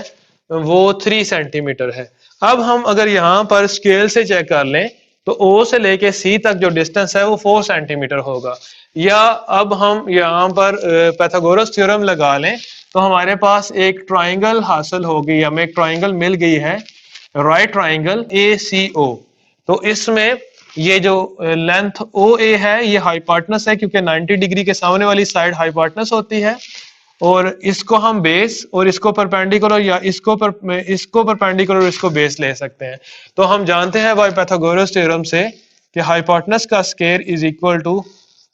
वो 3 सेंटीमीटर है। अब हम अगर यहाँ पर स्केल से चेक कर लें तो ओ से लेके सी तक जो डिस्टेंस है वो 4 सेंटीमीटर होगा। या अब हम यहाँ पर पाइथागोरस थ्योरम लगा लें तो हमारे पास एक ट्राइंगल हासिल होगी, हमें एक ट्राइंगल मिल गई है, राइट ट्राइंगल ACO। तो इसमें ये जो लेंथ OA है ये हाइपोटेनस है, क्योंकि 90 डिग्री के सामने वाली साइड हाइपोटेनस होती है, और इसको हम बेस और इसको परपेंडिकुलर या इसको परपेंडिकुलर इसको बेस ले सकते हैं। तो हम जानते हैं बाय पाइथागोरस थ्योरम से कि हाइपोटेनस का square is equal to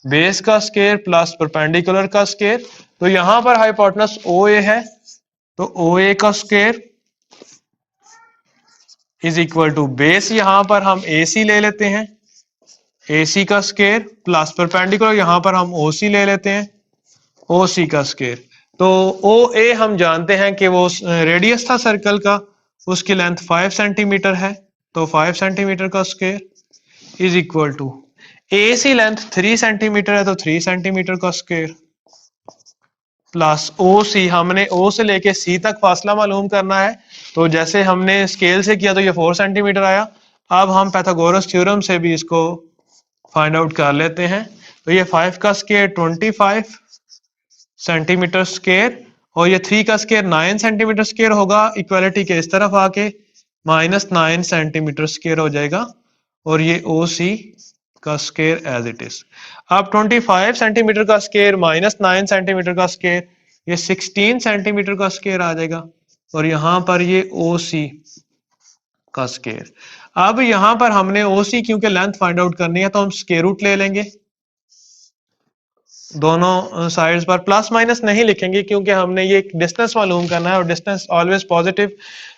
base का स्क्वायर प्लस परपेंडिकुलर का स्क्वायर। तो यहां पर हाइपोटेनस OA है, तो OA का square is equal to base, यहां पर हम AC ले लेते हैं, AC का स्क्वायर प्लस परपेंडिकुलर यहां पर हम OC ले लेते हैं, OC का स्क्वायर। तो OA हम जानते हैं कि वो रेडियस था सर्कल का, उसकी लेंथ 5 सेंटीमीटर है, तो 5 सेंटीमीटर का square is equal to AC length 3 centimetre है, तो 3 सेंटीमीटर का स्क्वायर प्लस OC, हमने O से लेके C तक फासला मालूम करना है, तो जैसे हमने स्केल से किया तो ये 4 सेंटीमीटर आया। अब हम पाइथागोरस थ्योरम से भी इसको फाइंड आउट कर लेते हैं। तो ये 5 का स्क्वायर 25 सेंटीमीटर स्क्वायर, और ये 3 का स्क्वायर 9 सेंटीमीटर स्क्वायर होगा, इक्वालिटी के इस तरफ आके -9 सेंटीमीटर स्क्वायर हो जाएगा, और ये OC का स्क्वायर एज इट इज। अब 25 सेंटीमीटर का स्क्वायर -9 सेंटीमीटर का स्क्वायर, ये 16 सेंटीमीटर का स्क्वायर आ जाएगा, और यहां पर ये OC का स्क्वायर। अब यहां पर हमने OC क्योंकि लेंथ फाइंड आउट करनी है तो हम स्क्वायर रूट ले लेंगे, दोनों साइड्स पर प्लस माइनस नहीं लिखेंगे क्योंकि हमने ये डिस्टेंस मालूम करना है, और डिस्टेंस ऑलवेज पॉजिटिव,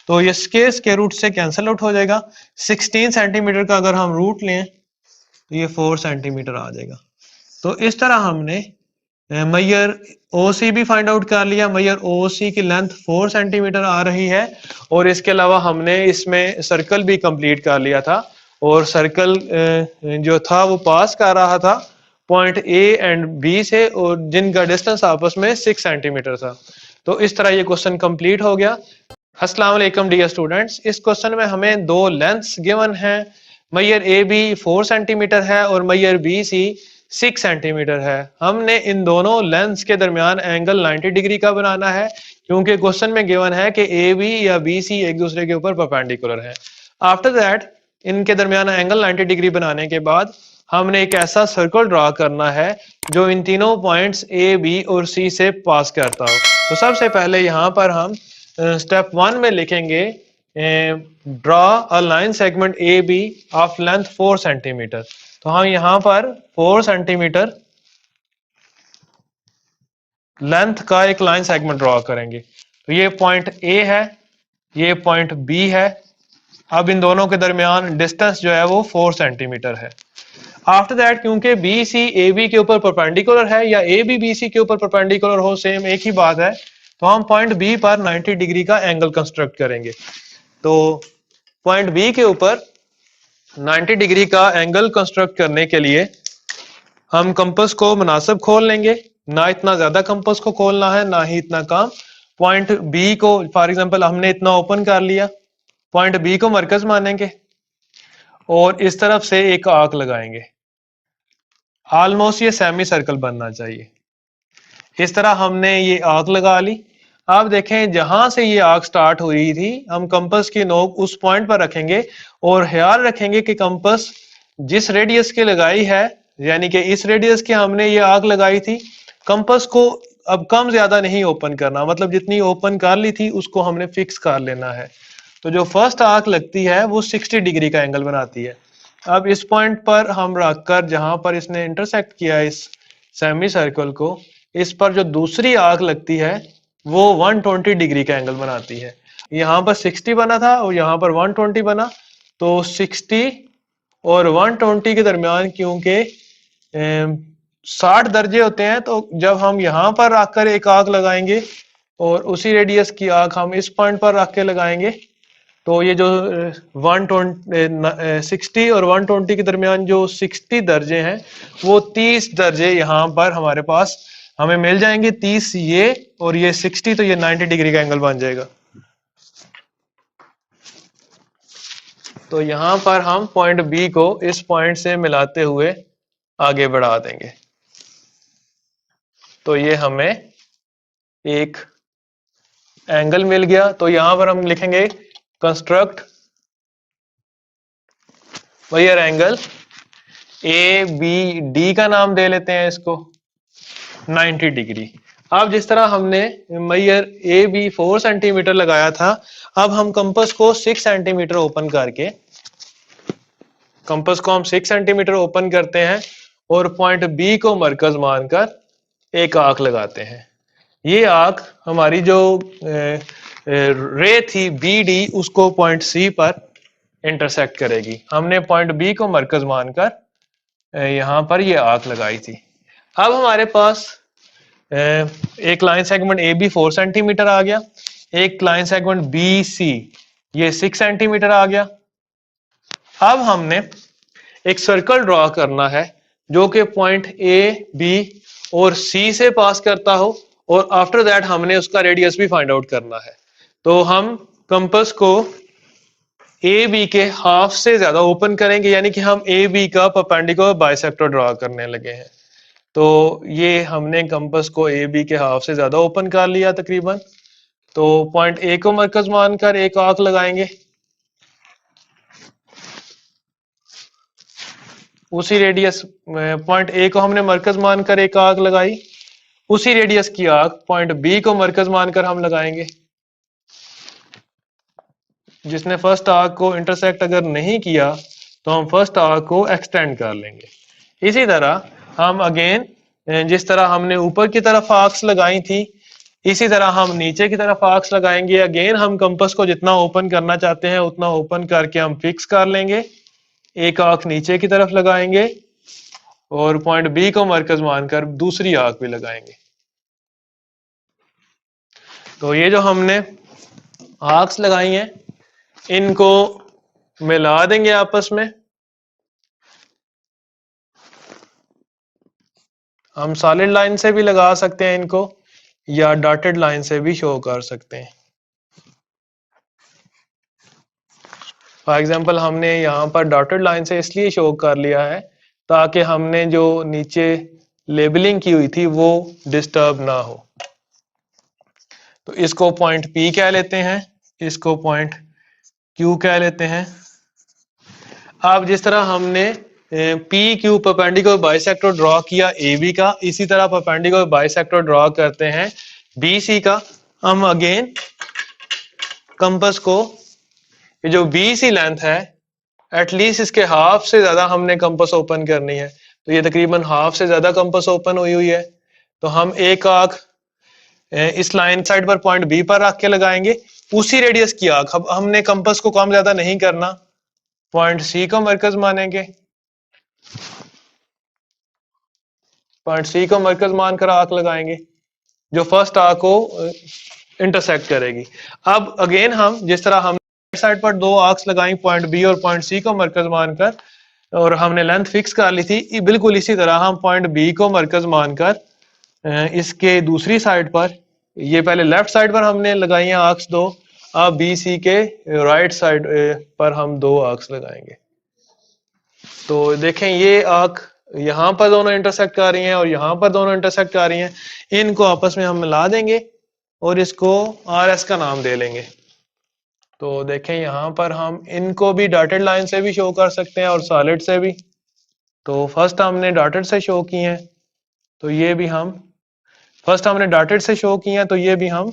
तो ये स्क्वायर रूट से कैंसिल आउट हो जाएगा। 16 सेंटीमीटर का अगर हम रूट लें तो ये 4 सेंटीमीटर आ जाएगा। तो इस तरह हमने मैयर OC भी फाइंड आउट कर लिया। मैयर OC की लेंथ 4 सेंटीमीटर आ रही है, और इसके अलावा हमने इसमें सर्कल भी कंप्लीट कर लिया था, और सर्कल जो था वो पास कर रहा था पॉइंट A एंड B से, और जिनका डिस्टेंस आपस में 6 सेंटीमीटर था। तो इस तरह ये क्वेश्चन कंप्लीट हो गया। अस्सलाम वालेकुम डियर स्टूडेंट्स, इस क्वेश्चन में हमें दो लेंथ्स गिवन हैं। मैयर AB 4 सेंटीमीटर है और मैयर BC 6 सेंटीमीटर है। हमने इन दोनों लेंस के दरमियान एंगल 90 डिग्री का बनाना है, क्योंकि क्वेश्चन में गिवन है कि AB या BC एक दूसरे के ऊपर परपेंडिकुलर है। आफ्टर दैट इनके दरमियान एंगल 90 डिग्री बनाने के बाद हमने एक ऐसा सर्कल ड्रा करना है जो इन तीनों पॉइंट्स A, B और C से पास करता हो। तो सबसे पहले यहाँ पर हम स्टेप 1 में लिखेंगे draw a line segment AB of length 4 centimetre. तो हम यहाँ पर 4 सेंटीमीटर लेंथ का एक लाइन सेगमेंट ड्रॉ करेंगे। तो ये पॉइंट A है, ये पॉइंट B है। अब इन दोनों के दरमियान डिस्टेंस जो है वो 4 सेंटीमीटर है। आफ्टर दैट क्योंकि BC AB के ऊपर परपेंडिकुलर है, या AB BC के ऊपर परपेंडिकुलर हो, सेम एक ही बात है, तो हम पॉइंट B पर 90 डिग्री का एंगल कंस्ट्रक्ट करेंगे। तो पॉइंट B के ऊपर 90 डिग्री का एंगल कंस्ट्रक्ट करने के लिए हम कंपास को मुनासिब खोल लेंगे, ना इतना ज्यादा कंपास को खोलना है ना ही इतना कम। पॉइंट B को फॉर एग्जांपल हमने इतना ओपन कर लिया, पॉइंट B को मरकज मानेंगे और इस तरफ से एक आर्क लगाएंगे। ऑलमोस्ट ये सेमी सर्कल बनना चाहिए। इस तरह हमने ये आर्क लगा ली। आप देखें जहां से ये आर्क स्टार्ट हो रही थी, हम कंपास की नोक उस पॉइंट पर रखेंगे और ख्याल रखेंगे कि कंपास जिस रेडियस के लगाई है, यानी कि इस रेडियस के हमने ये आर्क लगाई थी, कंपास को अब कम ज्यादा नहीं ओपन करना, मतलब जितनी ओपन कर ली थी उसको हमने फिक्स कर लेना है। तो जो फर्स्ट आर्क लगती है वो 60 डिग्री का एंगल बनाती है। अब इस पॉइंट पर हम रखकर जहां पर इसने इंटरसेक्ट किया इस सेमी सर्कल को, इस पर जो दूसरी आर्क लगती है वो 120 डिग्री का एंगल बनाती है। यहाँ पर 60 बना था और यहाँ पर 120 बना, तो 60 और 120 के दरमियान क्योंकि 60 दर्जे होते हैं, तो जब हम यहाँ पर रखकर एक आर्क लगाएंगे और उसी रेडियस की आर्क हम इस पॉइंट पर रख के लगाएंगे, तो ये जो 60 और 120 के दरमियान जो 60 दर्जे हैं वो 30 दर्जे यहाँ पर हमारे पास हमें मिल जाएंगे। 30 ये और ये 60, तो ये 90 डिग्री का एंगल बन जाएगा। तो यहां पर हम पॉइंट बी को इस पॉइंट से मिलाते हुए आगे बढ़ा देंगे। तो ये हमें एक एंगल मिल गया। तो यहां पर हम लिखेंगे construct wire angle A B D, का नाम दे लेते हैं इसको 90 डिग्री। अब जिस तरह हमने मैयर ए बी 4 सेंटीमीटर लगाया था, अब हम कंपास को 6 सेंटीमीटर ओपन करके, कंपास को हम 6 सेंटीमीटर ओपन करते हैं और पॉइंट बी को मरकज मानकर एक आर्क लगाते हैं। ये आर्क हमारी जो रे थी बी डी, उसको पॉइंट सी पर इंटरसेक्ट करेगी। हमने पॉइंट बी को मरकज मानकर यहां पर ये आर्क लगाई थी। अब हमारे पास एक line segment A B 4 centimetre आ गया, एक लाइन सेगमेंट बी सी ये 6 सेंटीमीटर आ गया। अब हमने एक सर्कल ड्रॉ करना है जो कि पॉइंट ए बी और सी से पास करता हो, और आफ्टर दैट हमने उसका रेडियस भी फाइंड आउट करना है। तो हम कंपास को ए बी के हाफ से ज्यादा ओपन करेंगे, यानी कि हम ए बी का परपेंडिकुलर बाइसेक्टर ड्रॉ करने लगे हैं। तो ये हमने कंपास को ए बी के हाफ से ज्यादा ओपन कर लिया तकरीबन। तो पॉइंट ए को मरकज मानकर एक आर्क लगाएंगे, उसी रेडियस, पॉइंट ए को हमने मरकज मानकर एक आर्क लगाई, उसी रेडियस की आर्क पॉइंट बी को मरकज मानकर हम लगाएंगे। जिसने फर्स्ट आर्क को इंटरसेक्ट अगर नहीं किया तो हम फर्स्ट आर्क को एक्सटेंड कर लेंगे। इसी तरह हम अगेन जिस तरह हमने ऊपर की तरफ आर्क्स लगाई थी, इसी तरह हम नीचे की तरफ आर्क्स लगाएंगे। अगेन हम कंपास को जितना ओपन करना चाहते हैं उतना ओपन करके हम फिक्स कर लेंगे। एक आर्क नीचे की तरफ लगाएंगे और पॉइंट बी को मरकज मानकर दूसरी आर्क भी लगाएंगे। तो ये जो हमने आर्क्स लगाई हैं इनको मिला देंगे आपस में। हम सॉलिड लाइन से भी लगा सकते हैं इनको, या डॉटेड लाइन से भी शो कर सकते हैं। फॉर एग्जांपल हमने यहाँ पर डॉटेड लाइन से इसलिए शो कर लिया है ताकि हमने जो नीचे लेबलिंग की हुई थी वो डिस्टर्ब ना हो। तो इसको पॉइंट P कह लेते हैं, इसको पॉइंट Q कह लेते हैं। अब जिस तरह हमने P Q perpendicular bisector draw किया ए बी का, इसी तरह परपेंडिकुलर बाइसेक्टर ड्रॉ करते हैं बी सी का। हम अगेन कंपास को ये जो बी सी लेंथ है एटलीस्ट इसके हाफ से ज्यादा हमने कंपास ओपन करनी है। तो ये तकरीबन हाफ से ज्यादा कंपास ओपन हुई है। तो हम एक आर्क इस लाइन साइड पर पॉइंट बी पर रख के लगाएंगे, उसी रेडियस की आर्क। अब हमने कंपास को कम ज्यादा नहीं करना, पॉइंट सी को मरकज मानेंगे, पॉइंट सी को मरकज मानकर आर्क लगाएंगे जो फर्स्ट आर्क को इंटरसेक्ट करेगी। अब अगेन हम जिस तरह हम साइड पर दो आर्क्स लगाई पॉइंट बी और पॉइंट सी को मरकज मानकर, और हमने लेंथ फिक्स कर ली थी, बिल्कुल इसी तरह हम पॉइंट बी को मरकज मानकर इसके दूसरी साइड पर, ये पहले लेफ्ट साइड पर हमने लगाई हैं आर्क्स दो, अब बी सी के राइट साइड पर हम दो आर्क्स लगाएंगे। तो देखें ये आर्क यहां पर दोनों इंटरसेक्ट कर रही हैं और यहां पर दोनों इंटरसेक्ट कर रही हैं, इनको आपस में हम मिला देंगे और इसको आर एस का नाम दे लेंगे। तो देखें यहां पर हम इनको भी डॉटेड लाइन से भी शो कर सकते हैं और सॉलिड से भी। तो फर्स्ट हमने डॉटेड से शो किए हैं, तो ये भी हम फर्स्ट हमने डॉटेड से शो किए हैं, तो ये भी हम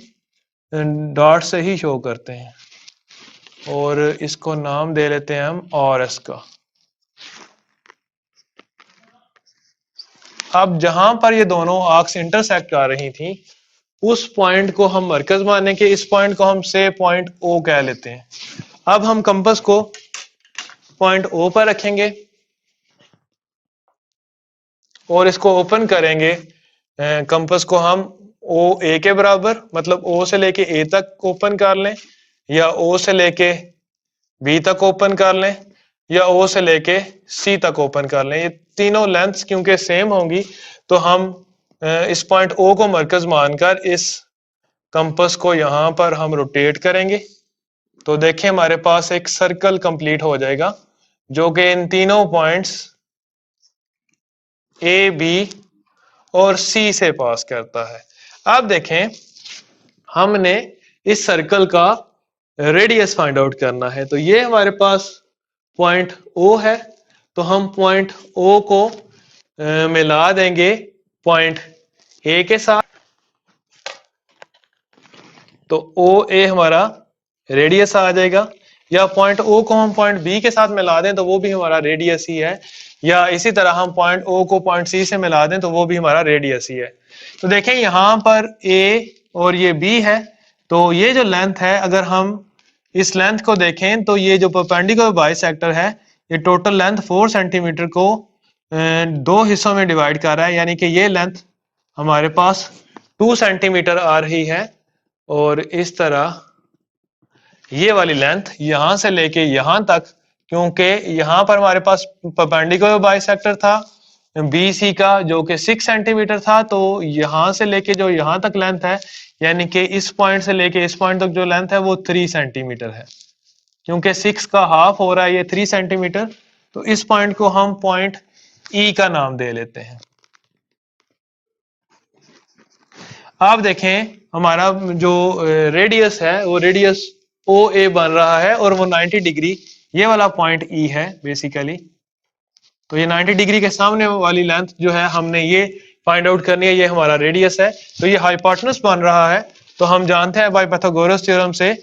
डॉट से ही शो करते हैं और इसको नाम दे लेते हैं हम और एस का। अब जहां पर ये दोनों आर्क्स इंटरसेक्ट कर रही थी उस पॉइंट को हम मरकज माने के इस पॉइंट को हम से पॉइंट ओ कह लेते हैं। अब हम कंपास को पॉइंट ओ पर रखेंगे और इसको ओपन करेंगे। कंपास को हम ओ ए के बराबर, मतलब ओ से लेके ए तक ओपन कर लें, या ओ से लेके बी तक ओपन कर लें, या ओ से लेके सी तक ओपन कर लें। ये तीनों लेंथ्स क्योंकि सेम होंगी तो हम इस पॉइंट ओ को मरकज मानकर इस कंपास को यहां पर हम रोटेट करेंगे। तो देखें हमारे पास एक सर्कल कंप्लीट हो जाएगा जो कि इन तीनों पॉइंट्स ए, बी और सी से पास करता है। अब देखें हमने इस सर्कल का रेडियस फाइंड आउट करना है। तो ये हमारे पास पॉइंट ओ है, तो हम पॉइंट ओ को मिला देंगे पॉइंट ए के साथ। तो ओ ए हमारा रेडियस आ जाएगा, या पॉइंट ओ को हम पॉइंट बी के साथ मिला दें तो वो भी हमारा रेडियस ही है, या इसी तरह हम पॉइंट ओ को पॉइंट सी से मिला दें तो वो भी हमारा रेडियस ही है। तो देखें यहां पर ए और ये बी है, तो ये जो लेंथ है अगर हम इस लेंथ को देखें तो ये जो परपेंडिकुलर बाइसेक्टर है ये टोटल लेंथ 4 सेंटीमीटर को दो हिस्सों में डिवाइड कर रहा है, यानी कि ये लेंथ हमारे पास 2 सेंटीमीटर आ रही है और इस तरह ये वाली लेंथ यहां से लेके यहां तक, क्योंकि यहां पर हमारे पास परपेंडिकुलर बाइसेक्टर था बी सी का जो कि 6 सेंटीमीटर था, तो यहां से लेके जो यहां तक लेंथ है यानी कि इस पॉइंट से लेके इस पॉइंट तक जो लेंथ है वो 3 सेंटीमीटर है। क्योंकि 6 का हाफ हो रहा है ये 3 सेंटीमीटर, तो इस पॉइंट को हम पॉइंट ई का नाम दे लेते हैं। आप देखें हमारा जो रेडियस है वो रेडियस ओ ए बन रहा है और वो 90 डिग्री ये वाला पॉइंट ई है बेसिकली। तो ये 90 डिग्री के सामने वाली लेंथ जो है हमने ये फाइंड आउट करनी है, ये हमारा रेडियस है। तो ये हाइपोटेनस बन रहा है, तो हम जानते हैं बाय पाइथागोरस थ्योरम से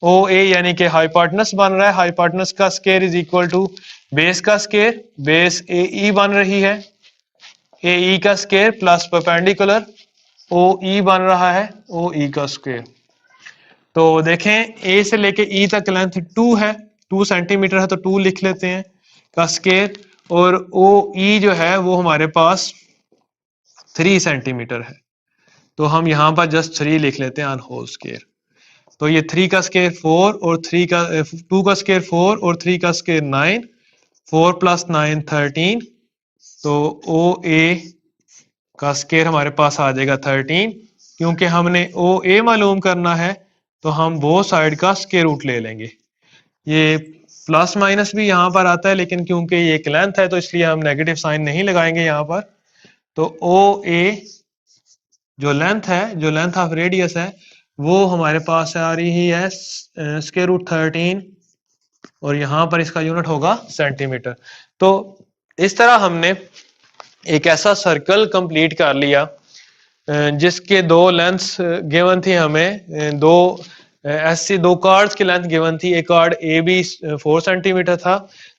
ओ ए यानी कि हाइपोटेनस बन रहा है। हाइपोटेनस का square is equal to base का स्क्वायर, बेस ए ई बन रही है, ए ई का square plus perpendicular O E बन रहा है ओ ई का स्क्वायर। तो देखें ए से लेके ई तक लेंथ 2 है, 2 सेंटीमीटर है, तो 2 लिख लेते हैं का स्क्वायर, और ओ ई जो है वो हमारे पास 3 सेंटीमीटर है, तो हम यहां पर जस्ट 3 लिख लेते हैं ऑन होल स्क्वायर। तो ये 3 का स्क्वायर 4 और 3 का 2 का स्क्वायर 4 और 3 का स्क्वायर 9, 4 प्लस 9 13, तो ओ ए का स्क्वायर हमारे पास आ जाएगा 13। क्योंकि हमने ओ ए मालूम करना है तो हम बोथ साइड का स्क्वायर रूट ले लेंगे। ये प्लस माइनस भी यहाँ पर आता है, लेकिन क्योंकि ये एक लेंथ है तो इसलिए हम नेगेटिव साइन नहीं लगाएंगे यहाँ पर। तो ओ ए जो लेंथ है, जो लेंथ ऑफ रेडियस है, वो हमारे पास आ रही है स्क्वायर रूट 13 और यहाँ पर इसका यूनिट होगा सेंटीमीटर। तो इस तरह हमने एक ऐसा सर्कल कंप्लीट कर लिया जिसके दो लेंथ्स गिवन थी हमें, दो ऐसी दो कार्ड्स की लेंथ गिवन थी। एक कार्ड ए बी 4 सेंटीमीटर था,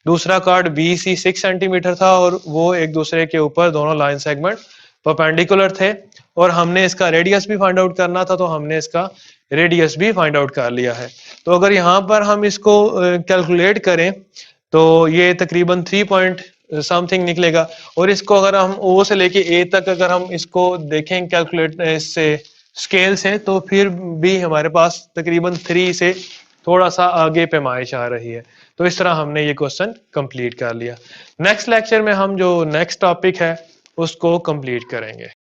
दूसरा कार्ड बी सी 6 सेंटीमीटर था, और वो एक दूसरे के ऊपर दोनों लाइन सेगमेंट परपेंडिकुलर थे, और हमने इसका रेडियस भी फाइंड आउट करना था, तो हमने इसका रेडियस भी फाइंड आउट कर लिया है। तो अगर यहाँ पर हम इसको कैलकुलेट करें तो ये तकरीबन 3 पॉइंट समथिंग निकलेगा, और इसको अगर हम ओ से लेके ए तक अगर हम इसको देखें कैलकुलेट इससे स्केल से, तो फिर भी हमारे पास तकरीबन 3 से थोड़ा सा आगे पैमाइश आ रही है। तो इस तरह हमने ये क्वेश्चन कंप्लीट कर लिया। नेक्स्ट लेक्चर में हम जो नेक्स्ट टॉपिक है उसको कंप्लीट करेंगे।